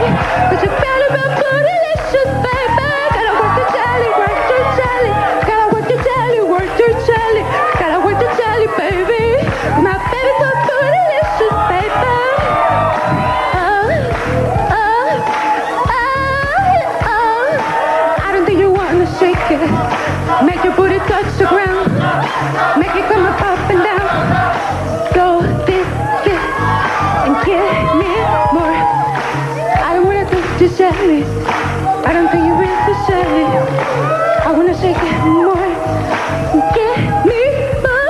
Speaker 5: Cause you better be bootylicious, baby. Gotta work your jelly, work your jelly. Gotta work your jelly, work your jelly. Gotta work your jelly, baby. My baby's so bootylicious, baby. I don't think you wanna shake it. Make your booty touch the ground. Make it come up and down. Go this, and give me more. I don't wanna touch your jelly. I don't think you really so jelly. I wanna shake it more. Give me more.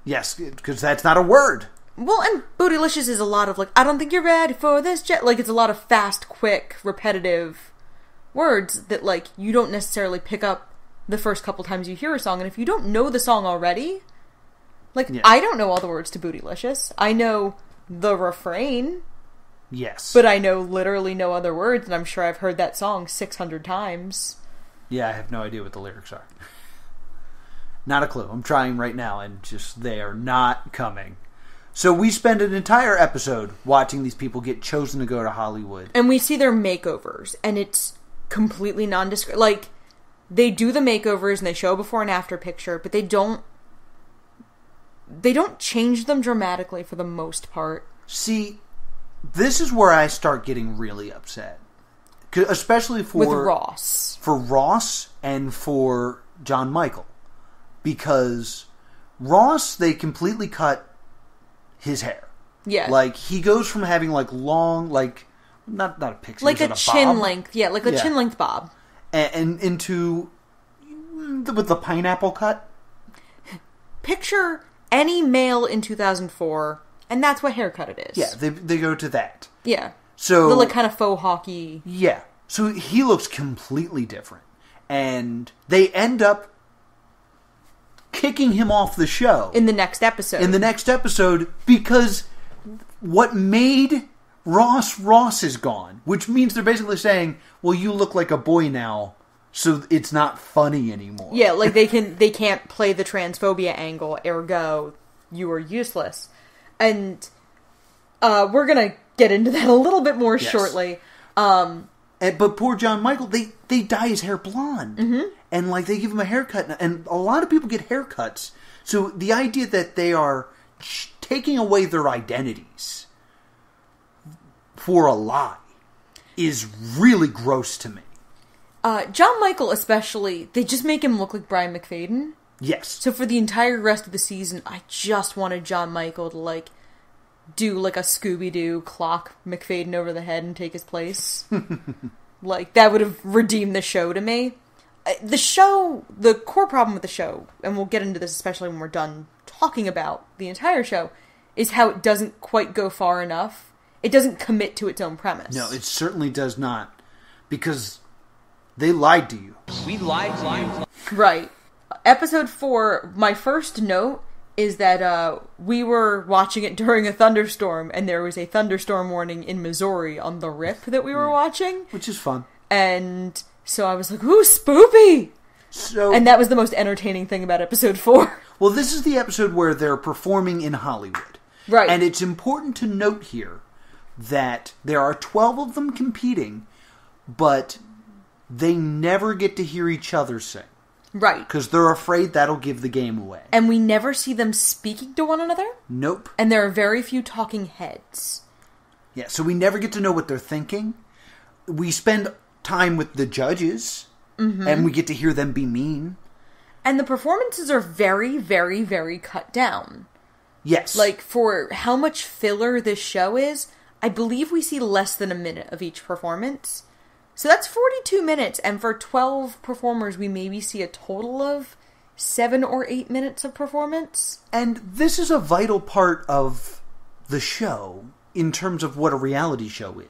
Speaker 2: Yes, because that's not a word.
Speaker 1: Well, and Bootylicious is a lot of, like, I don't think you're ready for this jet. Like, it's a lot of fast, quick, repetitive words that, like, you don't necessarily pick up the first couple times you hear a song. And if you don't know the song already, like,
Speaker 2: Yeah.
Speaker 1: I don't know all the words to Bootylicious. I know the refrain.
Speaker 2: Yes.
Speaker 1: But I know literally no other words, and I'm sure I've heard that song 600 times.
Speaker 2: Yeah, I have no idea what the lyrics are. Not a clue. I'm trying right now, and just they are not coming. So we spend an entire episode watching these people get chosen to go to Hollywood.
Speaker 1: And we see their makeovers, and it's completely nondescript. Like, they do the makeovers, and they show a before and after picture, but they don't change them dramatically for the most part.
Speaker 2: See, this is where I start getting really upset. Especially
Speaker 1: with Ross.
Speaker 2: For Ross and for John Michael. Because Ross, they completely cut his hair.
Speaker 1: Yeah.
Speaker 2: Like, he goes from having, like, long, like, not a pixie.
Speaker 1: Like a chin
Speaker 2: bob?
Speaker 1: length. Yeah, like a chin length bob.
Speaker 2: And into, with the pineapple cut.
Speaker 1: Picture any male in 2004, and that's what haircut it is.
Speaker 2: Yeah, they go to that.
Speaker 1: Yeah.
Speaker 2: So,
Speaker 1: the, like, kind of faux hockey.
Speaker 2: Yeah. So he looks completely different. And they end up kicking him off the show.
Speaker 1: In the next episode. Because what made Ross is gone. Which means they're basically saying, well, you look like a boy now, so it's not funny anymore. Yeah, like they can't play the transphobia angle, ergo, you are useless. And we're gonna get into that a little bit more shortly.
Speaker 2: But poor John Michael, they dye his hair blonde. Mm-hmm. And, like, they give him a haircut. And a lot of people get haircuts. So the idea that they are taking away their identities for a lie is really gross to me.
Speaker 1: John Michael especially, they just make him look like Brian McFadden.
Speaker 2: Yes.
Speaker 1: So for the entire rest of the season, I just wanted John Michael to, like, do, like, a Scooby-Doo, clock McFadden over the head and take his place. Like, that would have redeemed the show to me. The core problem with the show, and we'll get into this especially when we're done talking about the entire show, is how it doesn't quite go far enough. It doesn't commit to its own premise.
Speaker 2: No, it certainly does not. Because they lied to you.
Speaker 3: We lied to you.
Speaker 1: Right. Episode 4, my first note is that we were watching it during a thunderstorm, and there was a thunderstorm warning in Missouri on the RIP that we were watching.
Speaker 2: Which is fun.
Speaker 1: And so I was like, ooh, spoopy! And that was the most entertaining thing about episode 4.
Speaker 2: Well, this is the episode where they're performing in Hollywood.
Speaker 1: Right.
Speaker 2: And it's important to note here that there are 12 of them competing, but they never get to hear each other sing.
Speaker 1: Right.
Speaker 2: Because they're afraid that'll give the game away.
Speaker 1: And we never see them speaking to one another?
Speaker 2: Nope.
Speaker 1: And there are very few talking heads.
Speaker 2: Yeah, so we never get to know what they're thinking. We spend time with the judges, and we get to hear them be mean.
Speaker 1: And the performances are very, very, very cut down.
Speaker 2: Yes.
Speaker 1: Like, for how much filler this show is, I believe we see less than a minute of each performance. So that's 42 minutes, and for 12 performers, we maybe see a total of 7 or 8 minutes of performance.
Speaker 2: And this is a vital part of the show, in terms of what a reality show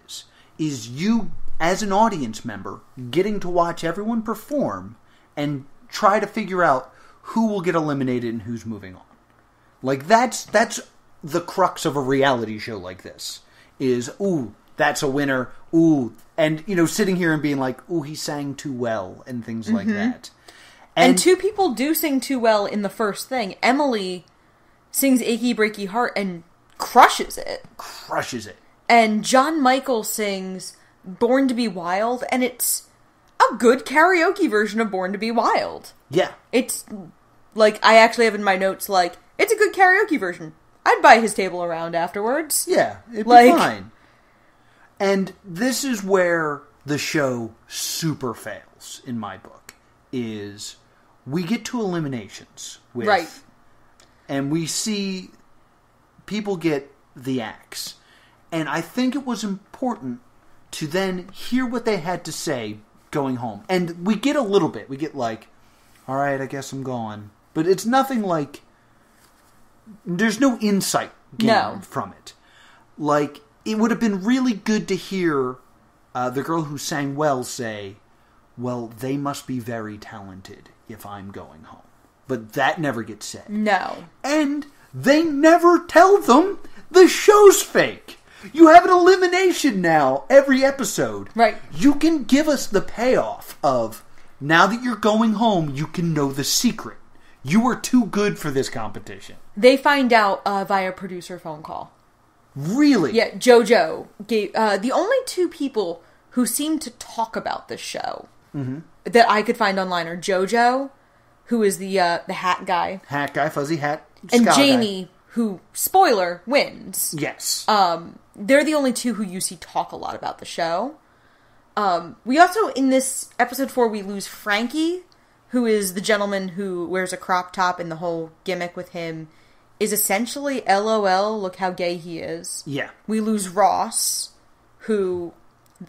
Speaker 2: is you, as an audience member, getting to watch everyone perform, and try to figure out who will get eliminated and who's moving on. Like, that's the crux of a reality show like this. Is, ooh, that's a winner, ooh, and, sitting here and being like, ooh, he sang too well, and things like that.
Speaker 1: And 2 people do sing too well in the first thing. Emily sings Achy Breaky Heart and crushes it. And John Michael sings Born to Be Wild, and it's a good karaoke version of Born to Be Wild.
Speaker 2: Yeah.
Speaker 1: It's, like, I actually have in my notes, like, it's a good karaoke version. I'd buy his table around afterwards.
Speaker 2: Yeah, it'd be fine. And this is where the show super fails, in my book, is we get to eliminations with...
Speaker 1: Right.
Speaker 2: And we see people get the axe. And I think it was important to then hear what they had to say going home. And we get a little bit. We get like, all right, I guess I'm going. But it's nothing like... There's no insight gained from it. Like, it would have been really good to hear the girl who sang well say, well, they must be very talented if I'm going home. But that never gets said.
Speaker 1: No.
Speaker 2: And they never tell them the show's fake. You have an elimination now every episode.
Speaker 1: Right.
Speaker 2: You can give us the payoff of, now that you're going home, you can know the secret. You were too good for this competition.
Speaker 1: They find out via producer phone call.
Speaker 2: Really?
Speaker 1: Yeah, JoJo gave... the only 2 people who seem to talk about this show that I could find online are JoJo, who is the hat guy.
Speaker 2: Hat guy, fuzzy hat.
Speaker 1: And Jamie, guy. Who, spoiler, wins.
Speaker 2: Yes.
Speaker 1: They're the only 2 who you see talk a lot about the show. We also, in this episode 4, we lose Frankie, who is the gentleman who wears a crop top, and the whole gimmick with him is essentially LOL, look how gay he is.
Speaker 2: Yeah.
Speaker 1: We lose Ross, who,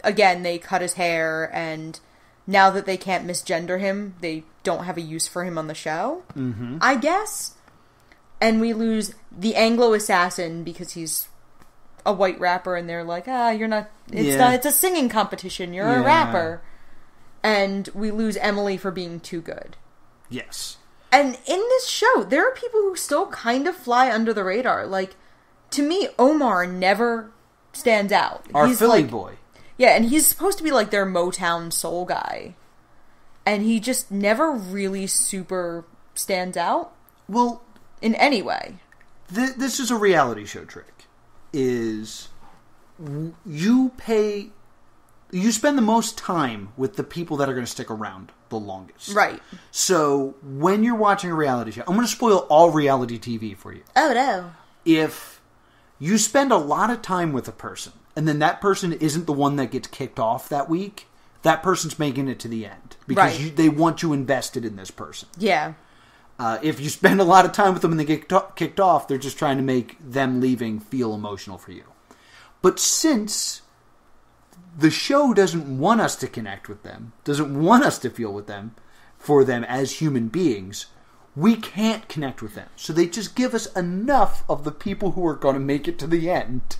Speaker 1: again, they cut his hair, and now that they can't misgender him, they don't have a use for him on the show, I guess. And we lose the Anglo Assassin, because he's a white rapper, and they're like, you're not, it's a singing competition, you're a rapper. And we lose Emily for being too good.
Speaker 2: Yes.
Speaker 1: And in this show, there are people who still kind of fly under the radar. Like, to me, Omar never stands out.
Speaker 2: Our Philly boy.
Speaker 1: Yeah, and he's supposed to be like their Motown soul guy. And he just never really super stands out.
Speaker 2: Well,
Speaker 1: in any way.
Speaker 2: This is a reality show trick. Is you spend the most time with the people that are going to stick around the longest.
Speaker 1: Right.
Speaker 2: So, when you're watching a reality show... I'm going to spoil all reality TV for you.
Speaker 1: Oh, no.
Speaker 2: If you spend a lot of time with a person, and then that person isn't the one that gets kicked off that week, that person's making it to the end. Because they want you invested in this person.
Speaker 1: Yeah.
Speaker 2: If you spend a lot of time with them and they get kicked off, they're just trying to make them leaving feel emotional for you. But since... the show doesn't want us to connect with them, doesn't want us to feel with them, for them as human beings, we can't connect with them. So they just give us enough of the people who are going to make it to the end.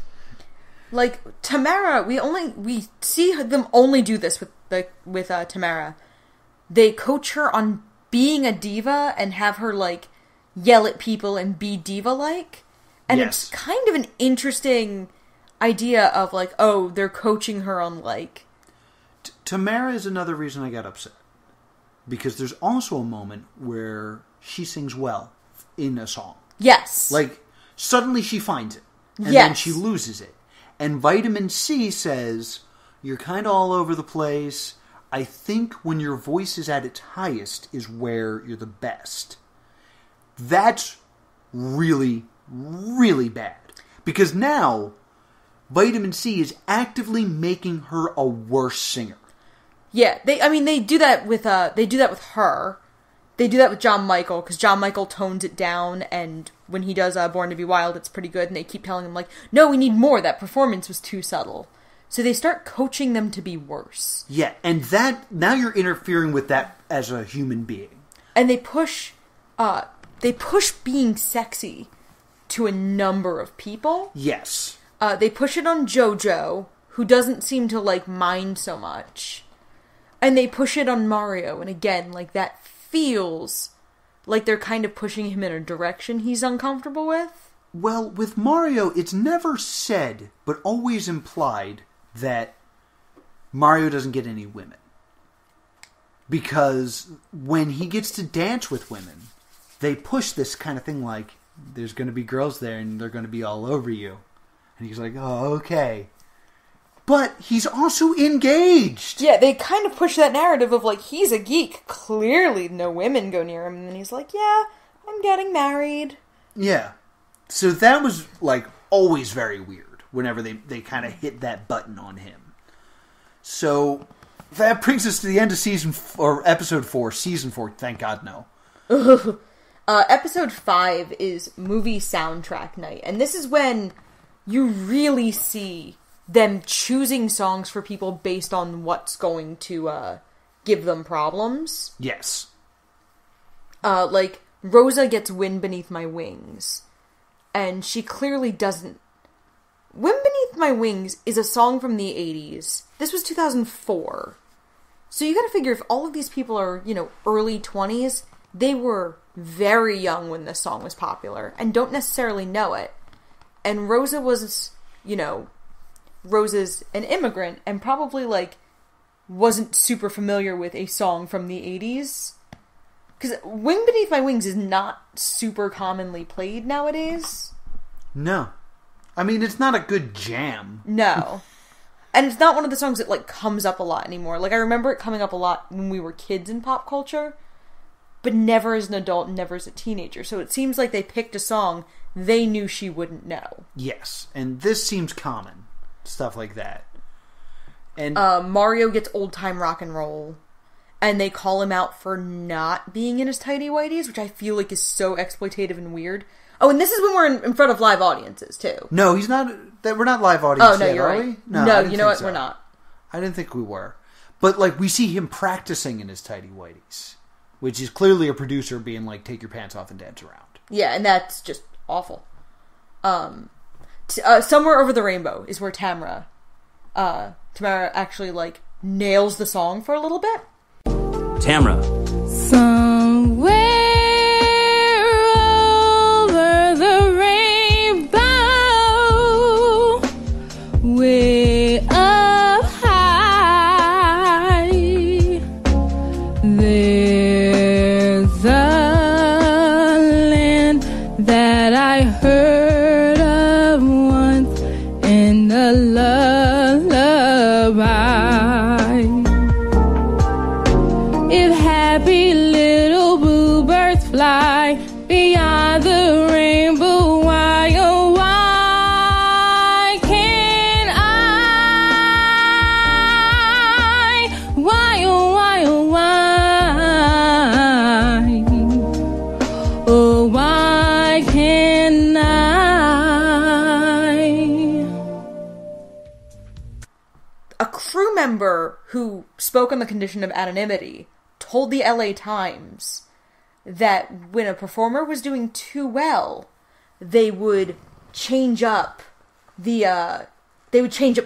Speaker 1: Like, Tamara, we see them only do this with Tamara. They coach her on being a diva and have her, like, yell at people and be diva-like. And
Speaker 2: Yes.
Speaker 1: it's kind of an interesting idea of, like, oh, they're coaching her on, like...
Speaker 2: Tamara is another reason I got upset. Because there's also a moment where she sings well in a song.
Speaker 1: Yes.
Speaker 2: Like, suddenly she finds it. And
Speaker 1: Yes.
Speaker 2: then she loses it. And Vitamin C says, you're kind of all over the place. I think when your voice is at its highest is where you're the best. That's really, really bad. Because now, Vitamin C is actively making her a worse singer.
Speaker 1: Yeah, they do that with her. They do that with John Michael, because John Michael tones it down, and when he does Born to Be Wild, it's pretty good, and they keep telling him, like, no, we need more, that performance was too subtle. So they start coaching them to be worse.
Speaker 2: Yeah, and that, now you're interfering with that as a human being.
Speaker 1: And they push being sexy to a number of people.
Speaker 2: Yes.
Speaker 1: They push it on JoJo, who doesn't seem to, like, mind so much. And they push it on Mario, and again, like, that feels like they're kind of pushing him in a direction he's uncomfortable with.
Speaker 2: Well, with Mario, it's never said, but always implied, that Mario doesn't get any women. Because when he gets to dance with women, they push this kind of thing like, there's going to be girls there and they're going to be all over you. And he's like, oh, okay. But he's also engaged.
Speaker 1: Yeah, they kind of push that narrative of, like, he's a geek. Clearly no women go near him. And then he's like, yeah, I'm getting married.
Speaker 2: Yeah. So that was, like, always very weird whenever they kind of hit that button on him. So that brings us to the end of episode 4, season 4. Thank God, no.
Speaker 1: Episode 5 is movie soundtrack night. And this is when you really see them choosing songs for people based on what's going to give them problems.
Speaker 2: Yes.
Speaker 1: Like, Rosa gets Wind Beneath My Wings. And she clearly doesn't... Wind Beneath My Wings is a song from the 80s. This was 2004. So you gotta figure if all of these people are, early 20s, they were very young when this song was popular and don't necessarily know it. And Rosa was, Rosa's an immigrant and probably, like, wasn't super familiar with a song from the 80s. Because Wind Beneath My Wings is not super commonly played nowadays.
Speaker 2: No. I mean, it's not a good jam.
Speaker 1: No. And it's not one of the songs that, like, comes up a lot anymore. Like, I remember it coming up a lot when we were kids in pop culture, but never as an adult and never as a teenager. So it seems like they picked a song they knew she wouldn't know.
Speaker 2: Yes. And this seems common. Stuff like that. And
Speaker 1: Mario gets Old Time Rock and Roll. And they call him out for not being in his tighty-whities, which I feel like is so exploitative and weird. Oh, and this is when we're in front of live audiences, too.
Speaker 2: No, he's not. We're not live audience
Speaker 1: Oh, no,
Speaker 2: yet,
Speaker 1: you're
Speaker 2: are
Speaker 1: right.
Speaker 2: we?
Speaker 1: No, you know what? We're not.
Speaker 2: I didn't think we were. But, like, we see him practicing in his tighty-whities, which is clearly a producer being like, take your pants off and dance around.
Speaker 1: Yeah, and that's just awful. Somewhere Over the Rainbow is where Tamara actually, like, nails the song for a little bit.
Speaker 3: Tamara.
Speaker 5: Somewhere over the rainbow, way up high, there's a land that I heard of once in a lullaby. If happy little bluebirds fly beyond the rainbow, why, oh, why can't I? Why, oh, why, oh, why? Oh, why can't I?
Speaker 1: A crew member who spoke on the condition of anonymity told the LA Times that when a performer was doing too well, they would change up the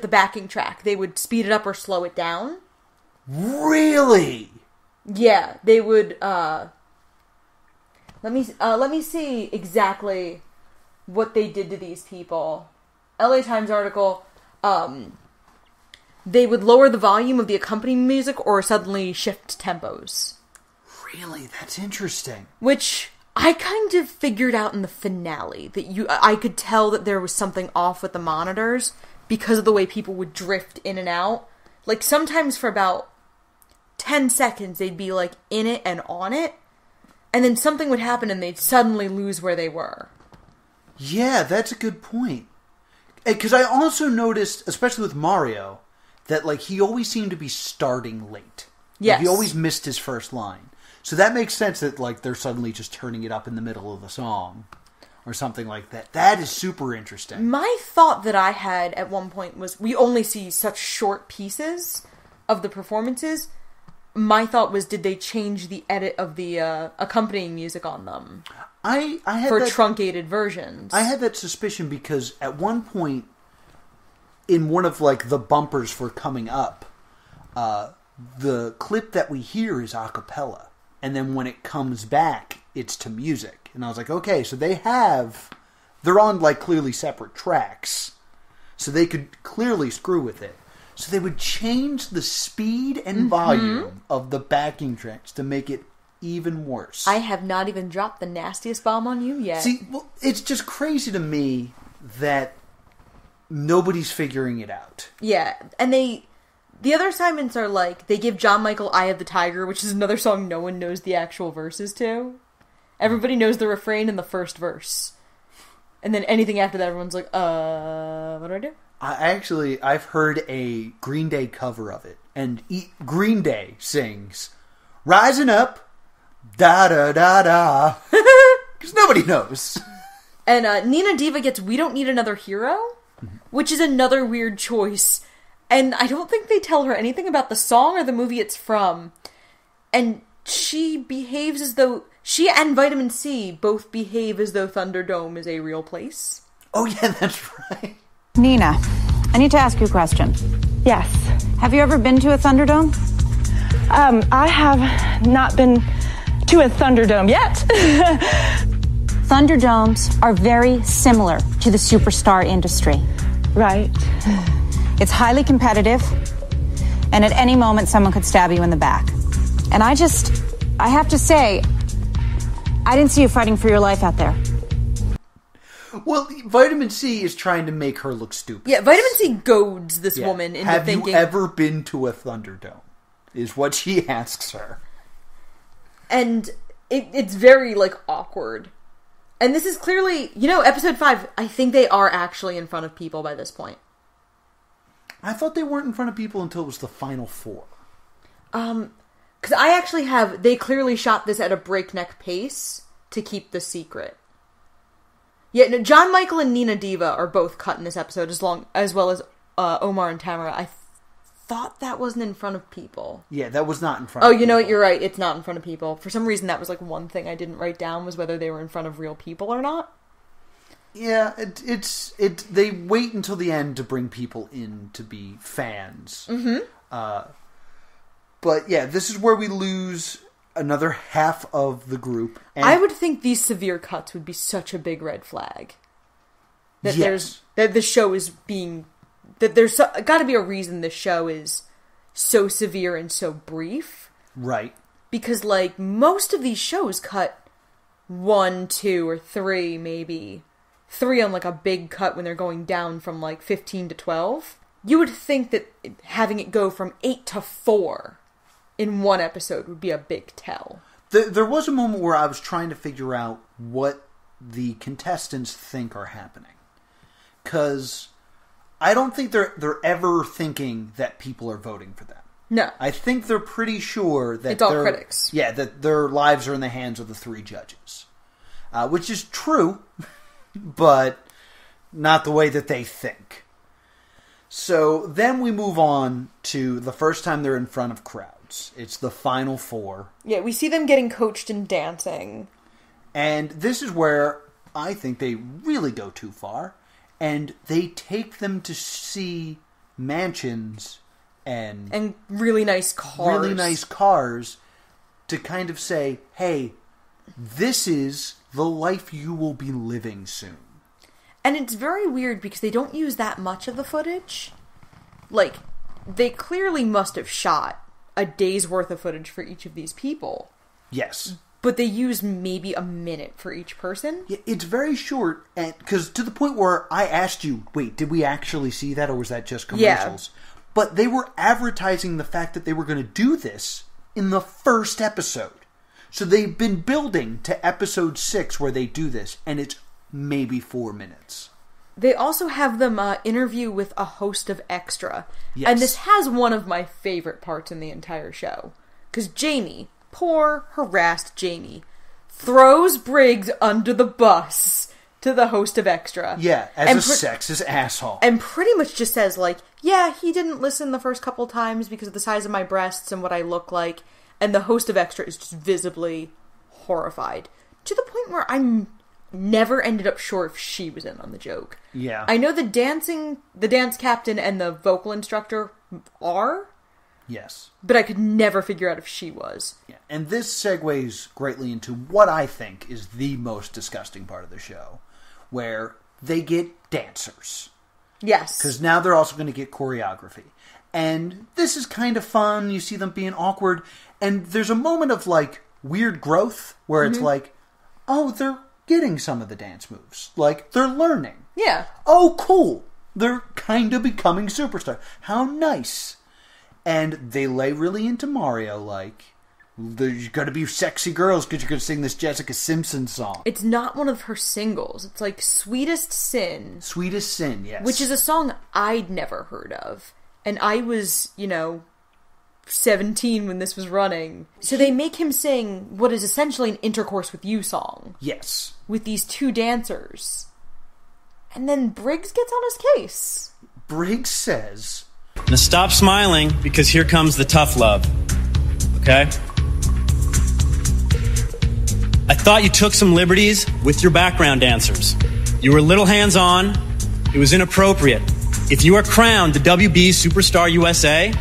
Speaker 1: backing track. They would speed it up or slow it down.
Speaker 2: Really?
Speaker 1: Yeah, they would Let me see exactly what they did to these people. LA Times article, they would lower the volume of the accompanying music or suddenly shift tempos.
Speaker 2: Really? That's interesting.
Speaker 1: Which I kind of figured out in the finale, that I could tell that there was something off with the monitors because of the way people would drift in and out. Like, sometimes for about 10 seconds, they'd be, like, in it and on it, and then something would happen and they'd suddenly lose where they were.
Speaker 2: Yeah, that's a good point. Because I also noticed, especially with Mario, that, like, he always seemed to be starting late.
Speaker 1: Yes.
Speaker 2: Like, he always missed his first line. So that makes sense that, like, they're suddenly just turning it up in the middle of the song. Or something like that. That is super interesting. My
Speaker 1: thought that I had at one point was, we only see such short pieces of the performances. My thought was, did they change the edit of the accompanying music on them?
Speaker 2: I had
Speaker 1: for truncated versions.
Speaker 2: I had that suspicion because at one point, in one of, like, the bumpers for Coming Up, the clip that we hear is a cappella. And then when it comes back, it's to music. And I was like, okay, so they're on, like, clearly separate tracks. So they could clearly screw with it. So they would change the speed and volume of the backing tracks to make it even worse.
Speaker 1: I have not even dropped the nastiest bomb on you yet.
Speaker 2: See, well, it's just crazy to me that nobody's figuring it out.
Speaker 1: Yeah, and the other assignments are like, they give John Michael Eye of the Tiger, which is another song no one knows the actual verses to. Everybody knows the refrain in the first verse. And then anything after that, everyone's like, what do I do?
Speaker 2: I've heard a Green Day cover of it. And Green Day sings, "Rising Up, da-da-da-da." Because nobody knows.
Speaker 1: And Nina Diva gets "We Don't Need Another Hero," which is another weird choice. And I don't think they tell her anything about the song or the movie it's from. And she behaves as though... She and Vitamin C both behave as though Thunderdome is a real place.
Speaker 2: Oh, yeah, that's right.
Speaker 7: Nina, I need to ask you a question.
Speaker 8: Yes.
Speaker 7: Have you ever been to a Thunderdome?
Speaker 8: I have not been to a Thunderdome yet.
Speaker 7: Thunderdomes are very similar to the superstar industry.
Speaker 8: Right.
Speaker 7: It's highly competitive, and at any moment someone could stab you in the back. And I have to say, I didn't see you fighting for your life out there.
Speaker 2: Well, Vitamin C is trying to make her look stupid.
Speaker 1: Yeah, Vitamin C goads this woman into thinking...
Speaker 2: Have you ever been to a Thunderdome? Is what she asks her.
Speaker 1: And it's very, like, awkward. And this is clearly... episode 5, I think they are actually in front of people by this point.
Speaker 2: I thought they weren't in front of people until it was the final 4.
Speaker 1: Because I actually have... They clearly shot this at a breakneck pace to keep the secret. Yeah, no, John Michael and Nina Diva are both cut in this episode, as well as Omar and Tamara. I thought that wasn't in front of people.
Speaker 2: Yeah, that was not in front of people.
Speaker 1: Oh, you know what? You're right. It's not in front of people. For some reason, that was like one thing I didn't write down, was whether they were in front of real people or not.
Speaker 2: Yeah, they wait until the end to bring people in to be fans.
Speaker 1: Mm-hmm.
Speaker 2: But yeah, this is where we lose another half of the group. And
Speaker 1: I would think these severe cuts would be such a big red flag. That that the show is being... That there's got to be a reason the show is so severe and so brief.
Speaker 2: Right.
Speaker 1: Because, like, most of these shows cut 1, 2, or 3, maybe. 3 on, like, a big cut when they're going down from, like, 15 to 12. You would think that having it go from 8 to 4 in one episode would be a big tell.
Speaker 2: There was a moment where I was trying to figure out what the contestants think are happening. Because I don't think they're ever thinking that people are voting for them.
Speaker 1: No.
Speaker 2: I think they're pretty sure that
Speaker 1: it's all critics.
Speaker 2: Yeah, that their lives are in the hands of the 3 judges. Which is true, but not the way that they think. So then we move on to the first time they're in front of crowds. It's the final 4.
Speaker 1: Yeah, we see them getting coached and dancing.
Speaker 2: And this is where I think they really go too far. And they take them to see mansions and
Speaker 1: really nice cars.
Speaker 2: Really nice cars to kind of say, hey, This is the life you will be living soon.
Speaker 1: And it's very weird because they don't use that much of the footage. Like, they clearly must have shot a day's worth of footage for each of these people.
Speaker 2: Yes.
Speaker 1: But they use maybe a minute for each person.
Speaker 2: Yeah, it's very short, and because to the point where I asked you, wait, did we actually see that, or was that just commercials? Yeah. But they were advertising the fact that they were going to do this in the first episode. So they've been building to episode 6 where they do this, and it's maybe 4 minutes.
Speaker 1: They also have them interview with a host of Extra.
Speaker 2: Yes.
Speaker 1: And this has one of my favorite parts in the entire show. Because Jamie, poor, harassed Jamie, throws Briggs under the bus to the host of Extra.
Speaker 2: Yeah, as a sexist asshole.
Speaker 1: And pretty much just says, like, yeah, he didn't listen the first couple times because of the size of my breasts and what I look like. And the host of Extra is just visibly horrified. To the point where I'm never ended up sure if she was in on the joke.
Speaker 2: Yeah.
Speaker 1: I know the dance captain and the vocal instructor are.
Speaker 2: Yes.
Speaker 1: But I could never figure out if she was.
Speaker 2: Yeah. And this segues greatly into what I think is the most disgusting part of the show, where they get dancers.
Speaker 1: Yes.
Speaker 2: Because now they're also going to get choreography. And this is kind of fun. You see them being awkward. And there's a moment of, like, weird growth where it's like, oh, they're getting some of the dance moves. Like, they're learning.
Speaker 1: Yeah.
Speaker 2: Oh, cool. They're kind of becoming superstars. How nice. And they lay really into Mario, like, there's got to be sexy girls because you're going to sing this Jessica Simpson song.
Speaker 1: It's not one of her singles. It's like Sweetest Sin.
Speaker 2: Sweetest Sin, yes.
Speaker 1: Which is a song I'd never heard of. And I was, 17 when this was running. So they make him sing what is essentially an Intercourse with You song.
Speaker 2: Yes.
Speaker 1: With these two dancers. And then Briggs gets on his case.
Speaker 2: Briggs says,
Speaker 4: now stop smiling, because here comes the tough love. Okay? I thought you took some liberties with your background dancers. You were a little hands-on. It was inappropriate. If you are crowned the WB Superstar USA,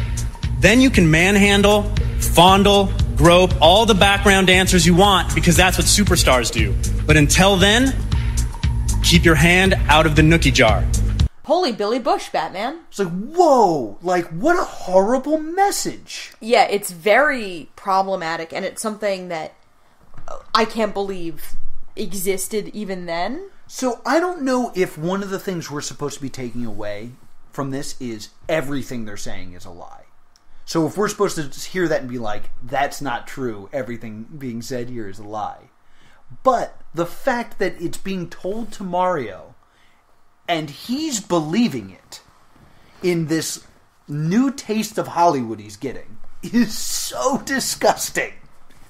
Speaker 4: then you can manhandle, fondle, grope all the background dancers you want, because that's what superstars do. But until then, keep your hand out of the nookie jar.
Speaker 1: Holy Billy Bush, Batman.
Speaker 2: It's like, whoa, like, what a horrible message.
Speaker 1: Yeah, it's very problematic, and it's something that I can't believe existed even then.
Speaker 2: So I don't know if one of the things we're supposed to be taking away from this is everything they're saying is a lie. So if we're supposed to just hear that and be like, that's not true, everything being said here is a lie. But the fact that it's being told to Mario, and he's believing it in this new taste of Hollywood he's getting, is so disgusting.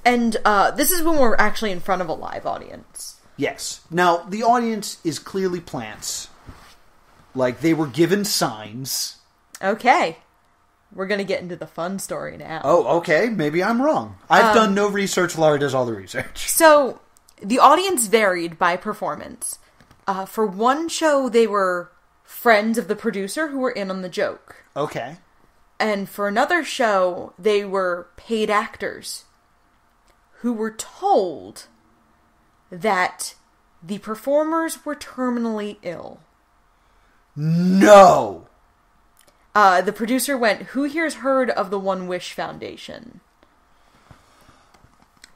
Speaker 1: And this is when we're actually in front of a live audience.
Speaker 2: Yes. Now, the audience is clearly plants. Like, they were given signs.
Speaker 1: Okay. We're going to get into the fun story now.
Speaker 2: Oh, okay. Maybe I'm wrong. I've done no research. Laura does all the research.
Speaker 1: So, the audience varied by performance. For one show, they were friends of the producer who were in on the joke.
Speaker 2: Okay.
Speaker 1: And for another show, they were paid actors who were told that the performers were terminally ill.
Speaker 2: No!
Speaker 1: The producer went, who here's heard of the One Wish Foundation?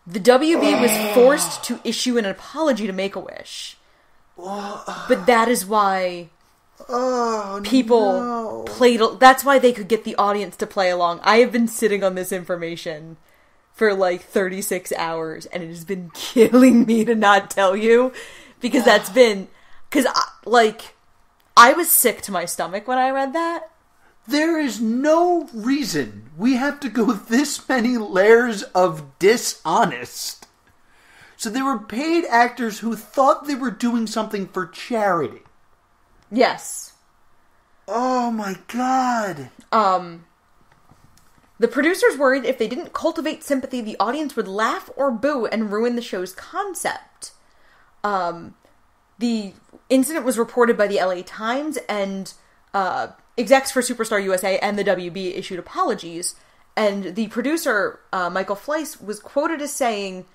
Speaker 1: The WB was forced to issue an apology to Make-A-Wish. But that is why people played... That's why they could get the audience to play along. I have been sitting on this information for like 36 hours, and it has been killing me to not tell you. Because that's been... Because, I was sick to my stomach when I read that.
Speaker 2: There is no reason we have to go this many layers of dishonest. So they were paid actors who thought they were doing something for charity.
Speaker 1: Yes.
Speaker 2: Oh my god.
Speaker 1: The producers worried if they didn't cultivate sympathy, the audience would laugh or boo and ruin the show's concept. The incident was reported by the LA Times, and execs for Superstar USA and the WB issued apologies. And the producer, Michael Fleiss, was quoted as saying,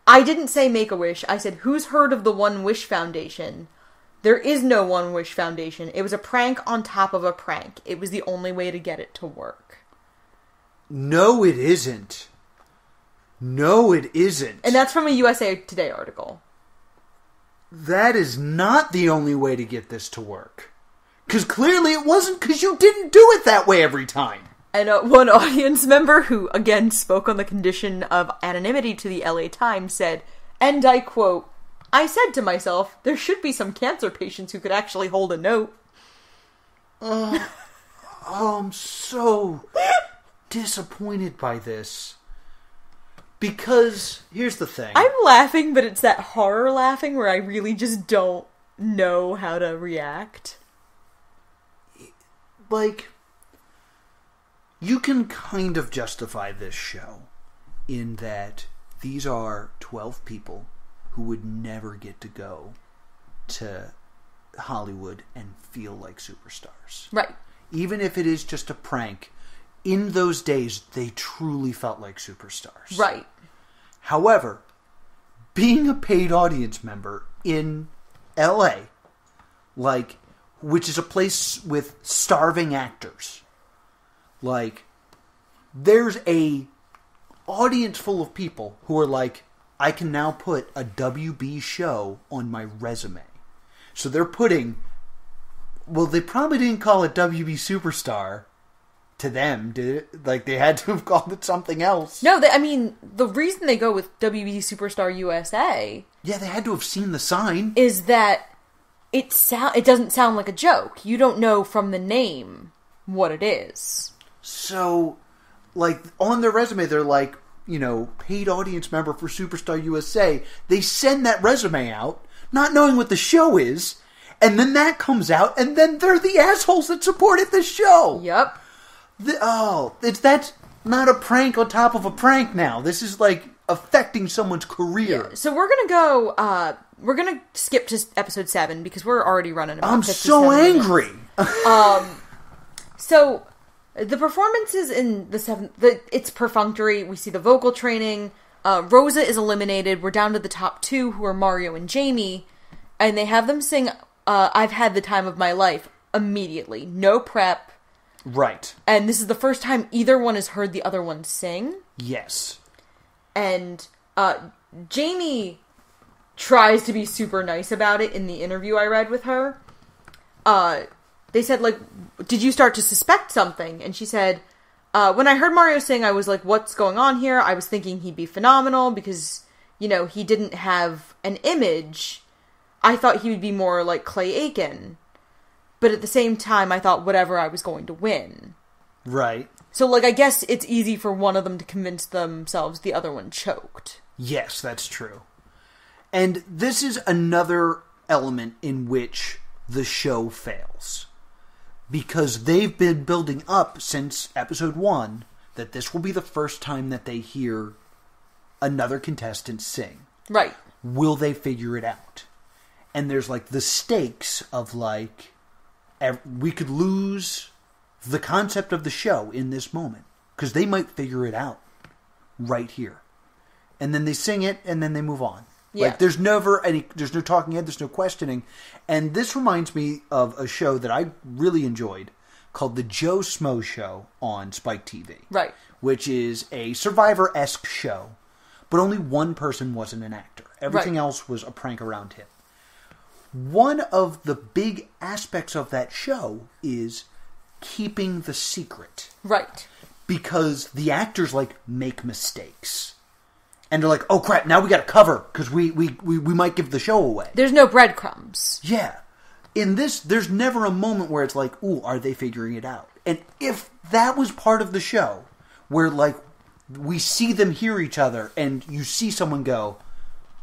Speaker 1: I didn't say Make-A-Wish. I said, who's heard of the One Wish Foundation? There is no One Wish Foundation. It was a prank on top of a prank. It was the only way to get it to work.
Speaker 2: No, it isn't. No, it isn't.
Speaker 1: And that's from a USA Today article.
Speaker 2: That is not the only way to get this to work. Because clearly it wasn't, because you didn't do it that way every time.
Speaker 1: And one audience member who, again, spoke on the condition of anonymity to the LA Times said, and I quote, I said to myself, there should be some cancer patients who could actually hold a note.
Speaker 2: I'm so disappointed by this. Because, here's the thing.
Speaker 1: I'm laughing, but it's that horror laughing where I really just don't know how to react.
Speaker 2: Like, you can kind of justify this show in that these are 12 people who would never get to go to Hollywood and feel like superstars.
Speaker 1: Right.
Speaker 2: Even if it is just a prank, in those days, they truly felt like superstars.
Speaker 1: Right.
Speaker 2: However, being a paid audience member in LA, like, which is a place with starving actors, like, there's a audience full of people who are like, I can now put a WB show on my resume. So they're putting, well, they probably didn't call it WB Superstar to them, did it? Like, they had to have called it something else.
Speaker 1: No, I mean, the reason they go with WB Superstar USA...
Speaker 2: Yeah, they had to have seen the sign.
Speaker 1: ...is that it doesn't sound like a joke. You don't know from the name what it is.
Speaker 2: So, like, on their resume, they're like, you know, paid audience member for Superstar USA. They send that resume out, not knowing what the show is, and then that comes out, and then they're the assholes that supported the show.
Speaker 1: Yep.
Speaker 2: That's not a prank on top of a prank now. This is, like, affecting someone's career.
Speaker 1: Yeah. So we're gonna skip to episode 7, because we're already running about
Speaker 2: I'm
Speaker 1: 57
Speaker 2: so
Speaker 1: minutes.
Speaker 2: angry.
Speaker 1: So, the performances in the 7th, it's perfunctory. We see the vocal training. Rosa is eliminated. We're down to the top 2, who are Mario and Jamie. And they have them sing, I've Had the Time of My Life, immediately. No prep.
Speaker 2: Right.
Speaker 1: And this is the first time either one has heard the other one sing.
Speaker 2: Yes.
Speaker 1: And Jamie tries to be super nice about it in the interview I read with her. They said, like, did you start to suspect something? And she said, when I heard Mario sing, I was like, what's going on here? I was thinking he'd be phenomenal because, you know, he didn't have an image. I thought he would be more like Clay Aiken. But at the same time, I thought whatever, I was going to win.
Speaker 2: Right.
Speaker 1: So, like, I guess it's easy for one of them to convince themselves the other one choked.
Speaker 2: Yes, that's true. And this is another element in which the show fails. Because they've been building up since episode 1 that this will be the first time that they hear another contestant sing.
Speaker 1: Right.
Speaker 2: Will they figure it out? And there's, like, the stakes of, like, we could lose the concept of the show in this moment. Because they might figure it out right here. And then they sing it, and then they move on.
Speaker 1: Yeah.
Speaker 2: Like, there's no talking head, there's no questioning. And this reminds me of a show that I really enjoyed called The Joe Smo Show on Spike TV.
Speaker 1: Right.
Speaker 2: Which is a Survivor-esque show. But only one person wasn't an actor. Everything else was a prank around him. One of the big aspects of that show is keeping the secret.
Speaker 1: Right.
Speaker 2: Because the actors, like, make mistakes. And they're like, oh crap, now we gotta cover, because we might give the show away.
Speaker 1: There's no breadcrumbs.
Speaker 2: Yeah. In this, there's never a moment where it's like, ooh, are they figuring it out? And if that was part of the show, where, like, we see them hear each other, and you see someone go,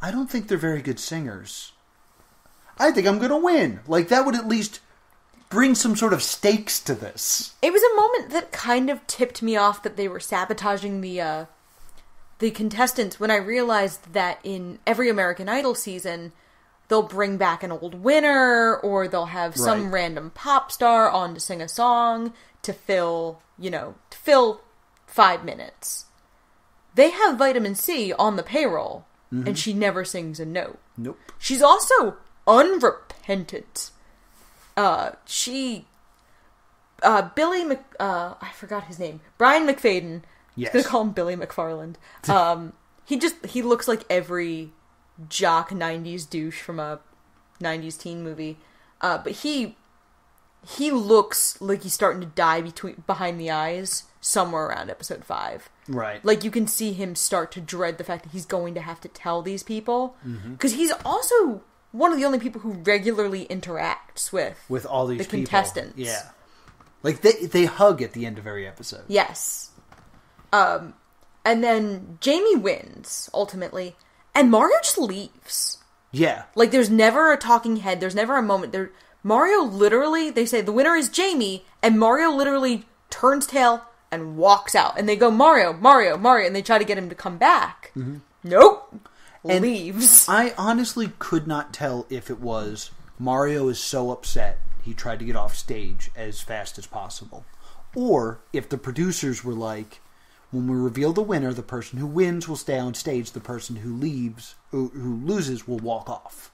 Speaker 2: I don't think they're very good singers. I think I'm gonna win. Like, that would at least bring some sort of stakes to this.
Speaker 1: It was a moment that kind of tipped me off that they were sabotaging the contestants when I realized that in every American Idol season, they'll bring back an old winner, or they'll have some random pop star on to sing a song to fill 5 minutes. They have Vitamin C on the payroll and she never sings a note.
Speaker 2: Nope.
Speaker 1: She's also unrepentant. I forgot his name. Brian McFadden.
Speaker 2: Yes.
Speaker 1: I'm gonna call him Billy McFarland. He looks like every jock 90s douche from a 90s teen movie. But he looks like he's starting to die behind the eyes somewhere around episode 5.
Speaker 2: Right.
Speaker 1: Like, you can see him start to dread the fact that he's going to have to tell these people. Because he's also one of the only people who regularly interacts with
Speaker 2: all these
Speaker 1: the
Speaker 2: people.
Speaker 1: contestants.
Speaker 2: Yeah. Like, they hug at the end of every episode.
Speaker 1: Yes. And then Jamie wins, ultimately, and Mario just leaves.
Speaker 2: Yeah.
Speaker 1: Like, there's never a talking head, there's never a moment. Mario literally, they say, the winner is Jamie, and Mario literally turns tail and walks out. And they go, Mario, Mario, Mario, and they try to get him to come back. Nope.
Speaker 2: And
Speaker 1: leaves.
Speaker 2: I honestly could not tell if it was Mario is so upset he tried to get off stage as fast as possible, or if the producers were like, when we reveal the winner, the person who wins will stay on stage, the person who loses will walk off.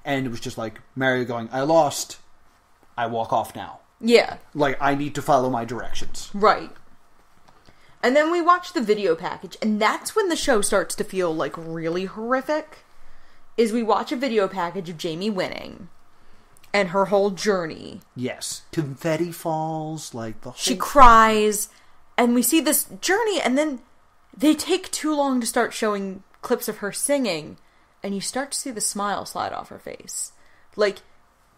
Speaker 2: And it was just like Mario going, I lost, I walk off now.
Speaker 1: Yeah.
Speaker 2: Like, I need to follow my directions.
Speaker 1: Right. And then we watch the video package, and that's when the show starts to feel, like, really horrific, is we watch a video package of Jamie winning, and her whole journey.
Speaker 2: Yes. Confetti falls, like, the whole...
Speaker 1: She cries, and we see this journey, and then they take too long to start showing clips of her singing, and you start to see the smile slide off her face. Like,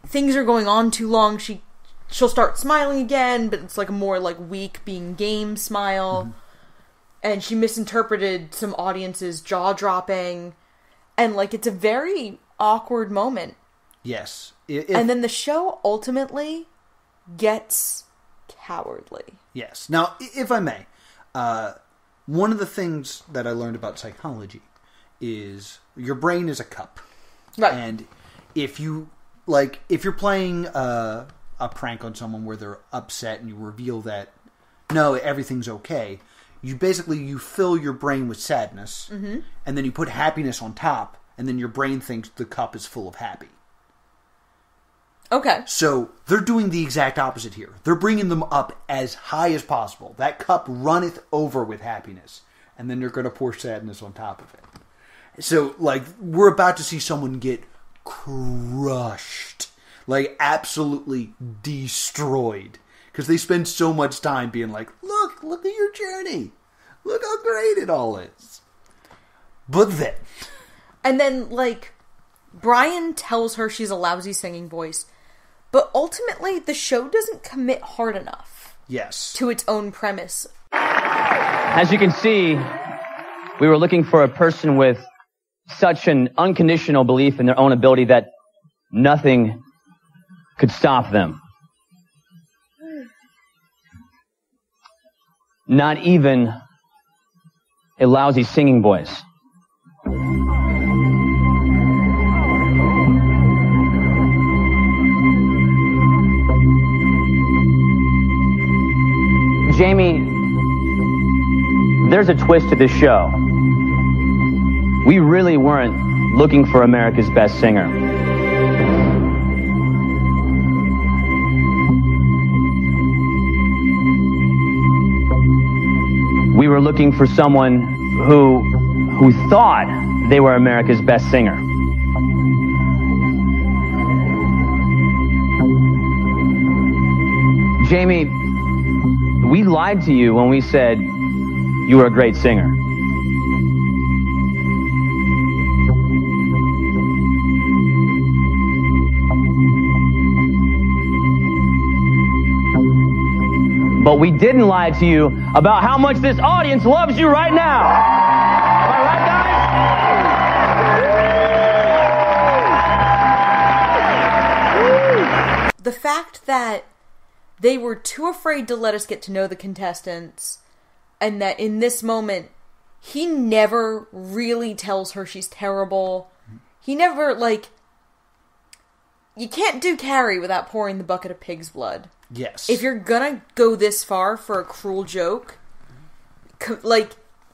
Speaker 1: things are going on too long, she'll start smiling again, but it's like a more like weak being game smile. And she misinterpreted some audience's jaw dropping. And like, it's a very awkward moment.
Speaker 2: Yes.
Speaker 1: And then the show ultimately gets cowardly.
Speaker 2: Yes. Now, if I may, one of the things that I learned about psychology is your brain is a cup.
Speaker 1: Right.
Speaker 2: And if you're playing a prank on someone where they're upset and you reveal that, no, everything's okay, you fill your brain with sadness, and then you put happiness on top, and then your brain thinks the cup is full of happy.
Speaker 1: Okay.
Speaker 2: So they're doing the exact opposite here. They're bringing them up as high as possible. That cup runneth over with happiness, and then they're going to pour sadness on top of it. So, like, we're about to see someone get crushed. Like, absolutely destroyed. Because they spend so much time being like, look at your journey. Look how great it all is. But then...
Speaker 1: And then, like, Brian tells her she's a lousy singing voice. But ultimately, the show doesn't commit hard enough.
Speaker 2: Yes.
Speaker 1: To its own premise.
Speaker 3: As you can see, we were looking for a person with such an unconditional belief in their own ability that nothing could stop them. Not even a lousy singing voice. Jamie, there's a twist to this show. We really weren't looking for America's Best Singer. We were looking for someone who thought they were America's best singer. Jamie, we lied to you when we said you were a great singer. But we didn't lie to you about how much this audience loves you right now. Am I right, guys?
Speaker 1: The fact that they were too afraid to let us get to know the contestants, and that in this moment, he never really tells her she's terrible. He never, like... You can't do Carrie without pouring the bucket of pig's blood.
Speaker 2: Yes.
Speaker 1: If you're gonna go this far for a cruel joke, like,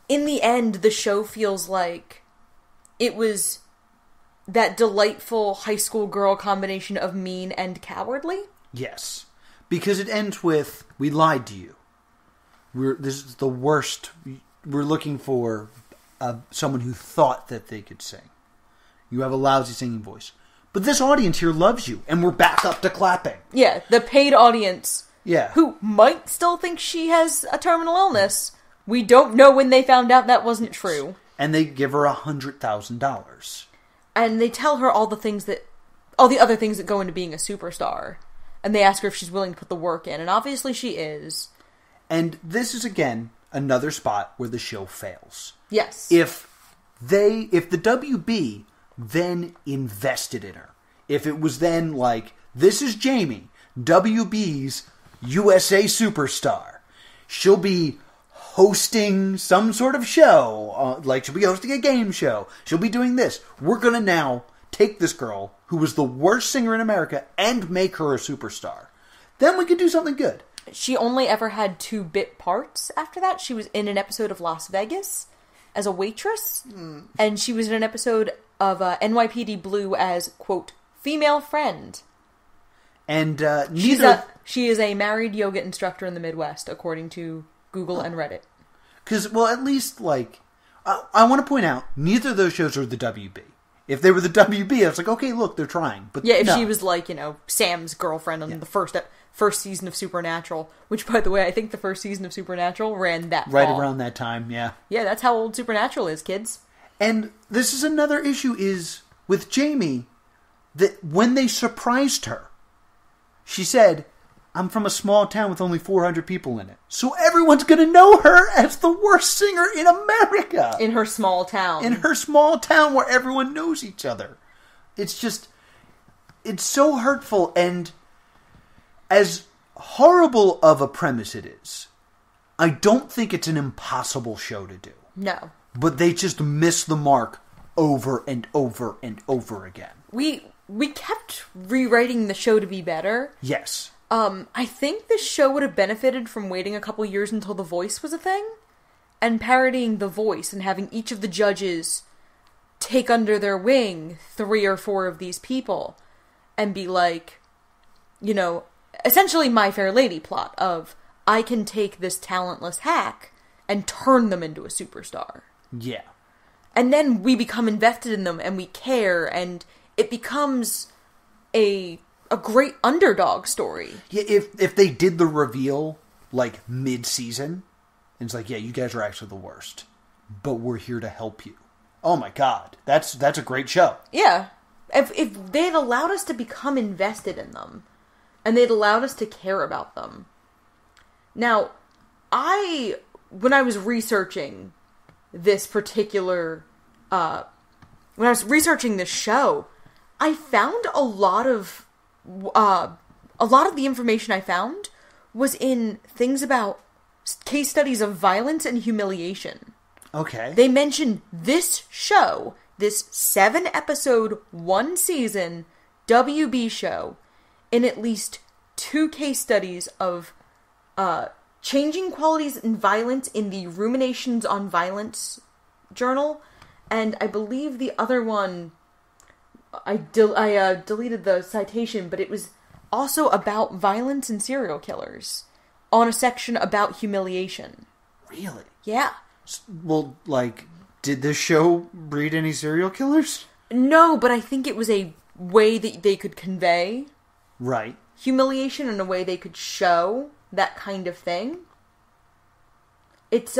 Speaker 1: in the end, the show feels like it was that delightful high school girl combination of mean and cowardly.
Speaker 2: Yes. Because it ends with, we lied to you. This is the worst. We're looking for someone who thought that they could sing. You have a lousy singing voice. But this audience here loves you, and we're back up to clapping.
Speaker 1: Yeah, the paid audience.
Speaker 2: Yeah.
Speaker 1: Who might still think she has a terminal illness. We don't know when they found out that wasn't true.
Speaker 2: And they give her $100,000.
Speaker 1: And they tell her all the other things that go into being a superstar. And they ask her if she's willing to put the work in. And obviously she is.
Speaker 2: And this is, again, another spot where the show fails.
Speaker 1: Yes.
Speaker 2: If the WB then invested in her, if it was then like, this is Jamie, WB's USA superstar, she'll be hosting some sort of show, like she'll be hosting a game show, she'll be doing this. We're going to now take this girl, who was the worst singer in America, and make her a superstar. Then we could do something good.
Speaker 1: She only ever had 2 bit parts after that. She was in an episode of Las Vegas as a waitress, and she was in an episode of NYPD Blue as, quote, female friend.
Speaker 2: And
Speaker 1: she is a married yoga instructor in the Midwest, according to Google and Reddit.
Speaker 2: Because, well, at least, like, I want to point out, neither of those shows are the WB. If they were the WB, I was like, okay, look, they're trying. But
Speaker 1: yeah, if
Speaker 2: no.
Speaker 1: she was like, Sam's girlfriend on the first season of Supernatural, which, by the way, I think the first season of Supernatural ran that
Speaker 2: right
Speaker 1: fall.
Speaker 2: around that time, yeah.
Speaker 1: Yeah, that's how old Supernatural is, kids.
Speaker 2: And this is another issue is with Jamie, that when they surprised her, she said, I'm from a small town with only 400 people in it. So everyone's going to know her as the worst singer in America.
Speaker 1: In her small town.
Speaker 2: In her small town where everyone knows each other. It's just, it's so hurtful. And as horrible of a premise it is, I don't think it's an impossible show to do.
Speaker 1: No.
Speaker 2: But they just miss the mark over and over and over again.
Speaker 1: We kept rewriting the show to be better.
Speaker 2: Yes.
Speaker 1: I think this show would have benefited from waiting a couple years until The Voice was a thing, and parodying The Voice and having each of the judges take under their wing 3 or 4 of these people and be like, essentially My Fair Lady plot of, I can take this talentless hack and turn them into a superstar.
Speaker 2: Yeah.
Speaker 1: And then we become invested in them and we care, and it becomes a great underdog story.
Speaker 2: Yeah, if they did the reveal, like, mid-season, and it's like, yeah, you guys are actually the worst, but we're here to help you. Oh my god, that's a great show.
Speaker 1: Yeah. If they'd allowed us to become invested in them, and they'd allowed us to care about them. Now, when I was researching this particular, when I was researching this show, I found a lot of the information I found was in things about case studies of violence and humiliation.
Speaker 2: Okay.
Speaker 1: They mentioned this show, this 7-episode, 1-season WB show, in at least 2 case studies of changing qualities and violence in the Ruminations on Violence journal, and I believe the other one, I deleted the citation, but it was also about violence and serial killers on a section about humiliation.
Speaker 2: Really?
Speaker 1: Yeah.
Speaker 2: Well, like, did this show breed any serial killers?
Speaker 1: No, but I think it was a way that they could convey
Speaker 2: right
Speaker 1: humiliation in a way they could show that kind of thing. It's,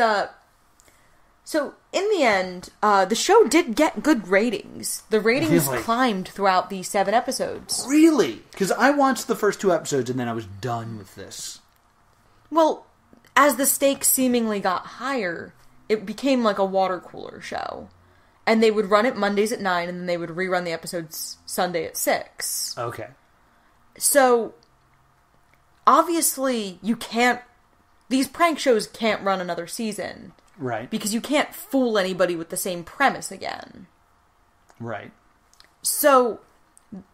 Speaker 1: so, in the end, the show did get good ratings. The ratings climbed throughout the 7 episodes.
Speaker 2: Really? Because I watched the first 2 episodes and then I was done with this.
Speaker 1: Well, as the stakes seemingly got higher, it became like a water cooler show. And they would run it Mondays at 9, and then they would rerun the episodes Sunday at 6.
Speaker 2: Okay.
Speaker 1: So, obviously, these prank shows can't run another season.
Speaker 2: Right.
Speaker 1: Because you can't fool anybody with the same premise again.
Speaker 2: Right.
Speaker 1: So,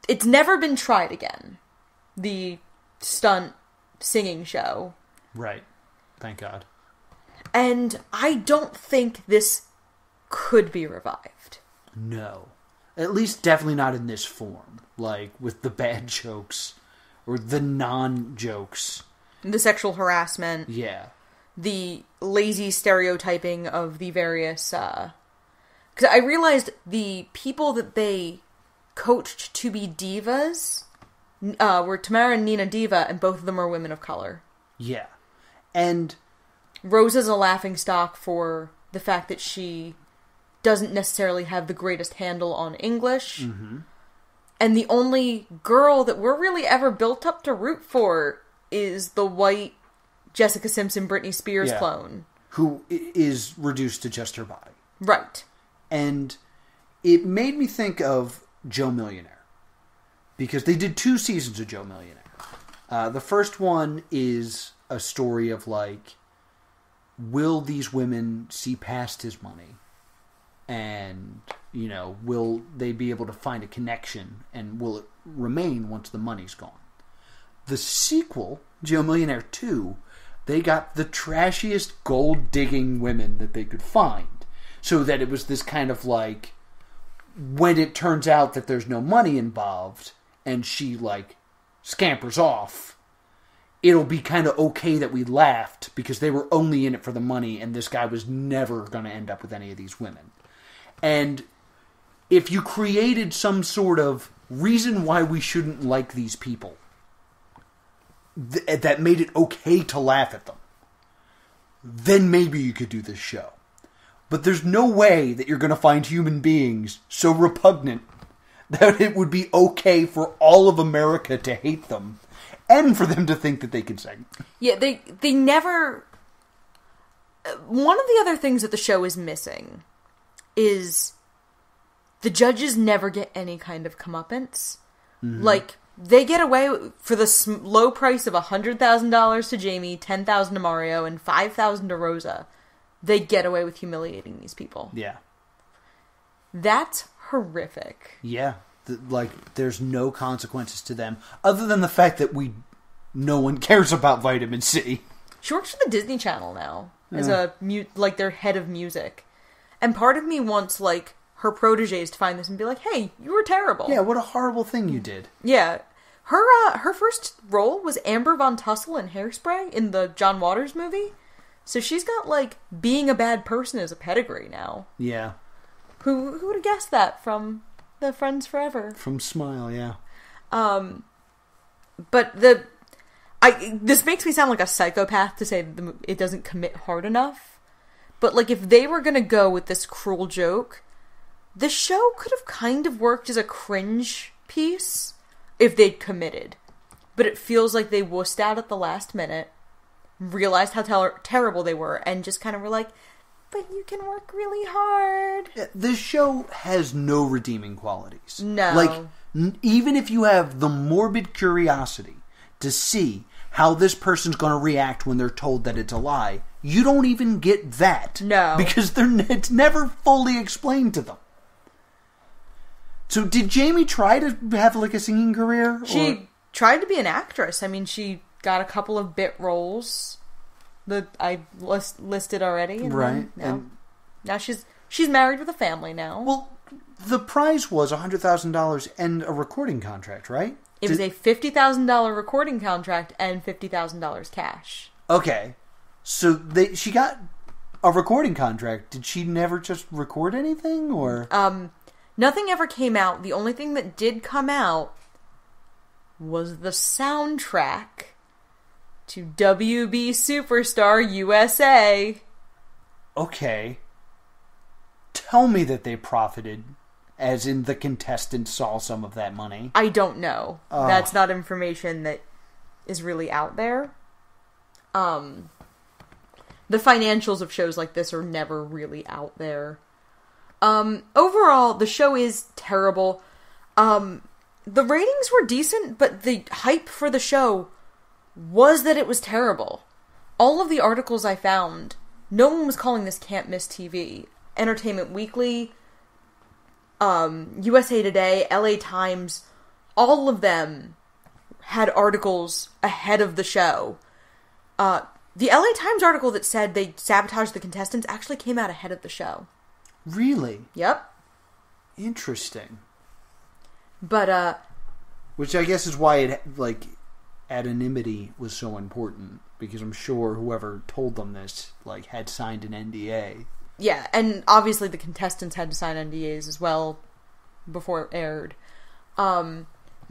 Speaker 1: it's never been tried again. The stunt singing show.
Speaker 2: Right. Thank God.
Speaker 1: And I don't think this could be revived.
Speaker 2: No. At least definitely not in this form. Like, with the bad jokes. Or the non-jokes.
Speaker 1: The sexual harassment.
Speaker 2: Yeah.
Speaker 1: The lazy stereotyping of the various... Because I realized the people that they coached to be divas were Tamara and Nina Diva, and both of them are women of color.
Speaker 2: Yeah. And...
Speaker 1: Rosa's a laughingstock for the fact that she doesn't necessarily have the greatest handle on English.
Speaker 2: Mm-hmm.
Speaker 1: And the only girl that we're really ever built up to root for is the white Jessica Simpson, Britney Spears clone.
Speaker 2: Who is reduced to just her body.
Speaker 1: Right.
Speaker 2: And it made me think of Joe Millionaire. Because they did 2 seasons of Joe Millionaire. The first one is a story of, like, will these women see past his money? And, you know, will they be able to find a connection? And will it remain once the money's gone? The sequel, Joe Millionaire 2, they got the trashiest gold-digging women that they could find. So that it was this kind of like, when it turns out that there's no money involved, and she, like, scampers off, it'll be kind of okay that we laughed, because they were only in it for the money, and this guy was never going to end up with any of these women. And if you created some sort of reason why we shouldn't like these people, that made it okay to laugh at them, then maybe you could do this show. But there's no way that you're going to find human beings so repugnant that it would be okay for all of America to hate them and for them to think that they can sing.
Speaker 1: Yeah, they never... One of the other things that the show is missing is the judges never get any kind of comeuppance. Mm-hmm. Like, they get away for the low price of $100,000 to Jamie, $10,000 to Mario, and $5,000 to Rosa. They get away with humiliating these people.
Speaker 2: Yeah.
Speaker 1: That's horrific.
Speaker 2: Yeah. Like, there's no consequences to them, other than the fact that no one cares about vitamin C.
Speaker 1: She works for the Disney Channel now, as like, their head of music. And part of me wants, like, her proteges to find this and be like, hey, you were terrible.
Speaker 2: Yeah, what a horrible thing you did.
Speaker 1: Yeah. Her first role was Amber Von Tussle in Hairspray in the John Waters movie. So she's got, like, being a bad person as a pedigree now.
Speaker 2: Yeah.
Speaker 1: Who would have guessed that from the Friends Forever?
Speaker 2: From Smile, yeah.
Speaker 1: But this makes me sound like a psychopath to say that it doesn't commit hard enough. But, like, if they were going to go with this cruel joke, the show could have kind of worked as a cringe piece if they'd committed. But it feels like they wussed out at the last minute, realized how terrible they were, and just kind of were like, but you can work really hard.
Speaker 2: This show has no redeeming qualities.
Speaker 1: No.
Speaker 2: Like, even if you have the morbid curiosity to see how this person's going to react when they're told that it's a lie, you don't even get that.
Speaker 1: No.
Speaker 2: Because it's never fully explained to them. So did Jamie try to have, like, a singing career?
Speaker 1: She tried to be an actress. I mean, she got a couple of bit roles that I listed already. And
Speaker 2: right.
Speaker 1: Now she's married with a family now.
Speaker 2: Well, the prize was $100,000 and a recording contract, right?
Speaker 1: It was a $50,000 recording contract and $50,000 cash.
Speaker 2: Okay. So she got a recording contract. Did she never just record anything, or?
Speaker 1: Nothing ever came out. The only thing that did come out was the soundtrack to WB Superstar USA.
Speaker 2: Okay. Tell me that they profited, as in the contestants saw some of that money.
Speaker 1: I don't know. That's not information that is really out there. The financials of shows like this are never really out there. Overall, the show is terrible. The ratings were decent, but the hype for the show was that it was terrible. All of the articles I found, no one was calling this Can't Miss TV. Entertainment Weekly, USA Today, LA Times, all of them had articles ahead of the show. The LA Times article that said they sabotaged the contestants actually came out ahead of the show.
Speaker 2: Really?
Speaker 1: Yep.
Speaker 2: Interesting.
Speaker 1: But,
Speaker 2: which I guess is why it, anonymity was so important, because I'm sure whoever told them this, had signed an NDA.
Speaker 1: Yeah, and obviously the contestants had to sign NDAs as well before it aired. The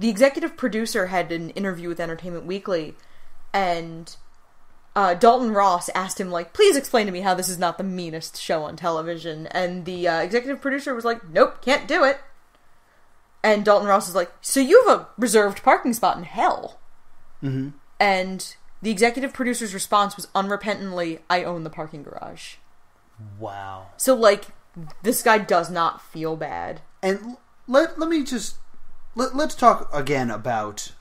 Speaker 1: executive producer had an interview with Entertainment Weekly, and Dalton Ross asked him, please explain to me how this is not the meanest show on television. And the executive producer was like, nope, can't do it. And Dalton Ross is like, so you have a reserved parking spot in hell.
Speaker 2: Mm-hmm.
Speaker 1: And the executive producer's response was unrepentantly, I own the parking garage.
Speaker 2: Wow.
Speaker 1: So, this guy does not feel bad.
Speaker 2: And let me just... Let's talk again about...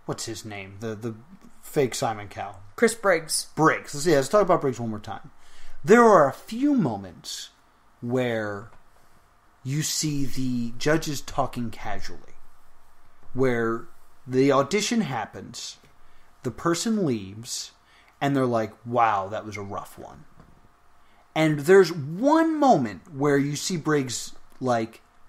Speaker 2: what's his name? The fake Simon Cowell.
Speaker 1: Chris Briggs.
Speaker 2: Let's talk about Briggs one more time. There are a few moments where you see the judges talking casually. Where the audition happens, the person leaves, and they're like, wow, that was a rough one. And there's one moment where you see Briggs,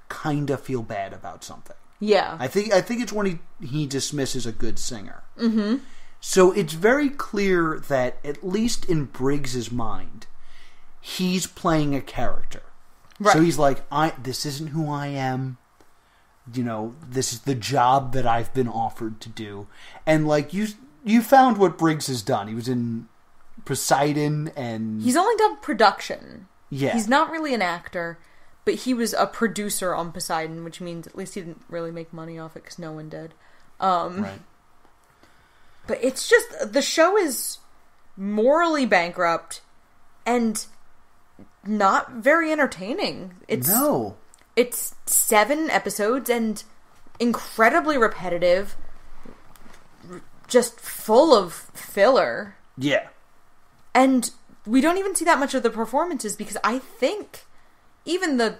Speaker 2: kinda feel bad about something.
Speaker 1: Yeah.
Speaker 2: I think it's when he dismisses a good singer.
Speaker 1: Mm-hmm.
Speaker 2: So it's very clear that, at least in Briggs's mind, he's playing a character. Right. So he's like, this isn't who I am. This is the job that I've been offered to do. And, you found what Briggs has done. He was in Poseidon, and... He's
Speaker 1: only done production.
Speaker 2: Yeah.
Speaker 1: He's not really an actor, but he was a producer on Poseidon, which means at least he didn't really make money off it, because no one did.
Speaker 2: Right.
Speaker 1: But it's just... The show is morally bankrupt, and not very entertaining.
Speaker 2: No.
Speaker 1: It's 7 episodes, and incredibly repetitive, just full of filler.
Speaker 2: Yeah.
Speaker 1: And we don't even see that much of the performances, because I think even the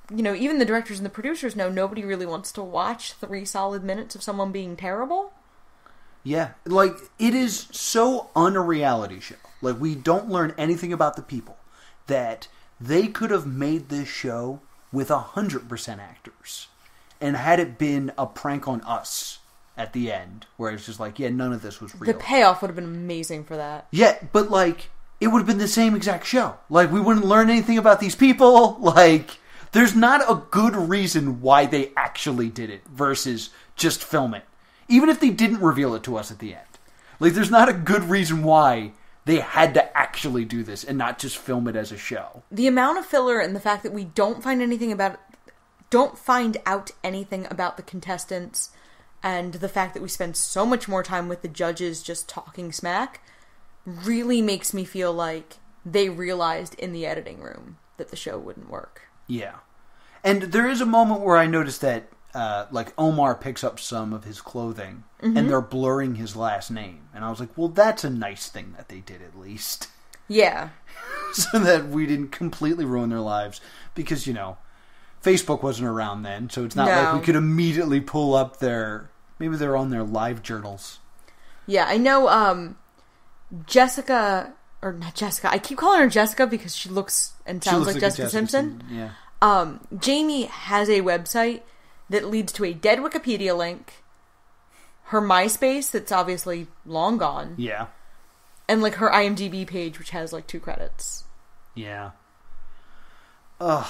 Speaker 1: directors and the producers know nobody really wants to watch 3 solid minutes of someone being terrible.
Speaker 2: Yeah. It is so un-reality show. We don't learn anything about the people, that they could have made this show with 100% actors, and had it been a prank on us at the end, where it's just none of this was real.
Speaker 1: The payoff would have been amazing for that.
Speaker 2: Yeah, but it would have been the same exact show. We wouldn't learn anything about these people. There's not a good reason why they actually did it versus just film it. Even if they didn't reveal it to us at the end. There's not a good reason why they had to actually do this and not just film it as a show.
Speaker 1: The amount of filler and the fact that we don't find out anything about the contestants, and the fact that we spend so much more time with the judges just talking smack, really makes me feel like they realized in the editing room that the show wouldn't work.
Speaker 2: Yeah. And there is a moment where I noticed that Omar picks up some of his clothing, mm-hmm. and they're blurring his last name. And I was like, well, that's a nice thing that they did, at least.
Speaker 1: Yeah.
Speaker 2: So that we didn't completely ruin their lives. Because, Facebook wasn't around then, so it's not like we could immediately pull up maybe they're on their live journals.
Speaker 1: Yeah, I know, Jessica, or not Jessica, I keep calling her Jessica because she looks and sounds like Jessica Simpson.
Speaker 2: Yeah.
Speaker 1: Jamie has a website that leads to a dead Wikipedia link, her MySpace that's obviously long gone.
Speaker 2: Yeah.
Speaker 1: And her IMDb page, which has 2 credits.
Speaker 2: Yeah. Ugh.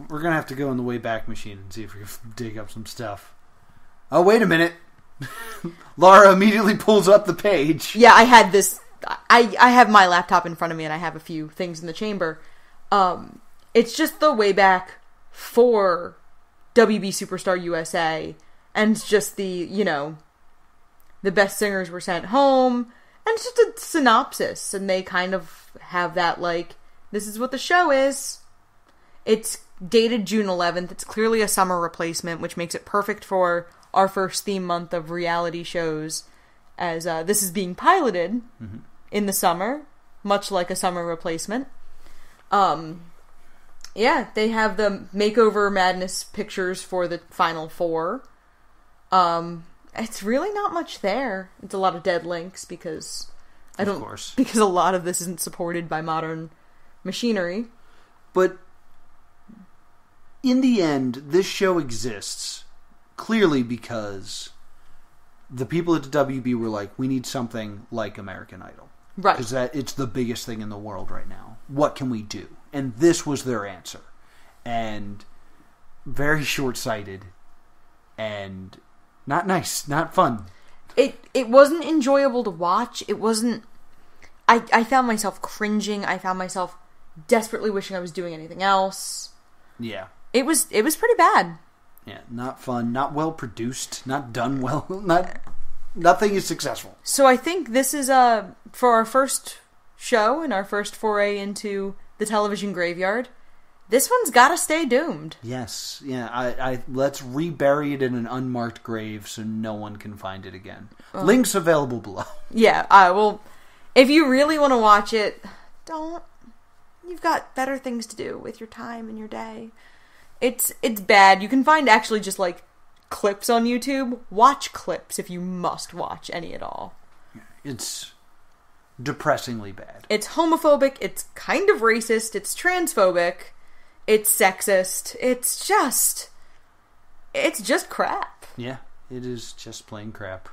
Speaker 2: We're gonna have to go in the Wayback Machine and see if we can dig up some stuff. Oh, wait a minute. Laura immediately pulls up the page.
Speaker 1: Yeah, I had this... I have my laptop in front of me, and I have a few things in the chamber. It's just the Wayback for WB Superstar USA, and just the best singers were sent home, and it's just a synopsis, and they kind of have that, this is what the show is. It's dated June 11th. It's clearly a summer replacement, which makes it perfect for our first theme month of reality shows, as this is being piloted mm-hmm. in the summer, much like a summer replacement. Yeah, they have the Makeover Madness pictures for the final 4. It's really not much there. It's a lot of dead links because because a lot of this isn't supported by modern machinery.
Speaker 2: But in the end, this show exists clearly because the people at the WB were like, we need something like American Idol.
Speaker 1: Right.
Speaker 2: Because it's the biggest thing in the world right now. What can we do? And this was their answer. And very short-sighted and not nice, not fun.
Speaker 1: It wasn't enjoyable to watch. It wasn't... I found myself cringing. I found myself desperately wishing I was doing anything else.
Speaker 2: Yeah.
Speaker 1: It was pretty bad.
Speaker 2: Yeah, not fun, not well produced, not done well, nothing is successful.
Speaker 1: So I think this is for our first show and our first foray into the television graveyard. This one's gotta stay doomed.
Speaker 2: Yes, yeah. I let's rebury it in an unmarked grave so no one can find it again. Links available below.
Speaker 1: Yeah, well, if you really want to watch it, don't. You've got better things to do with your time and your day. It's bad. You can find actually just like clips on YouTube. Watch clips if you must watch any at all.
Speaker 2: It's depressingly bad.
Speaker 1: It's homophobic. It's kind of racist. It's transphobic. It's sexist. It's just crap.
Speaker 2: Yeah, it is just plain crap.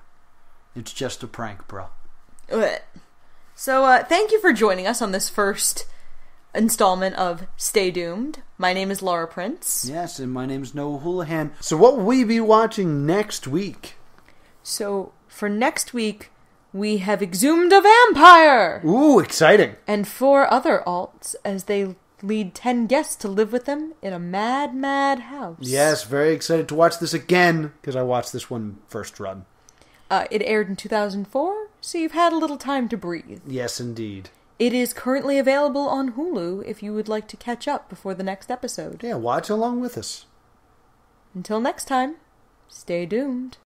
Speaker 2: It's just a prank, bro.
Speaker 1: Ugh. So, thank you for joining us on this first installment of Stay Doomed. My name is Laura Prince.
Speaker 2: Yes, and my name is Noah Houlihan. So what will we be watching next week?
Speaker 1: So, for next week, we have exhumed a vampire!
Speaker 2: Ooh, exciting.
Speaker 1: And 4 other alts as they lead 10 guests to live with them in a mad, mad house.
Speaker 2: Yes, very excited to watch this again, because I watched this one first run.
Speaker 1: It aired in 2004, so you've had a little time to breathe.
Speaker 2: Yes, indeed.
Speaker 1: It is currently available on Hulu if you would like to catch up before the next episode.
Speaker 2: Yeah, watch along with us.
Speaker 1: Until next time, stay doomed.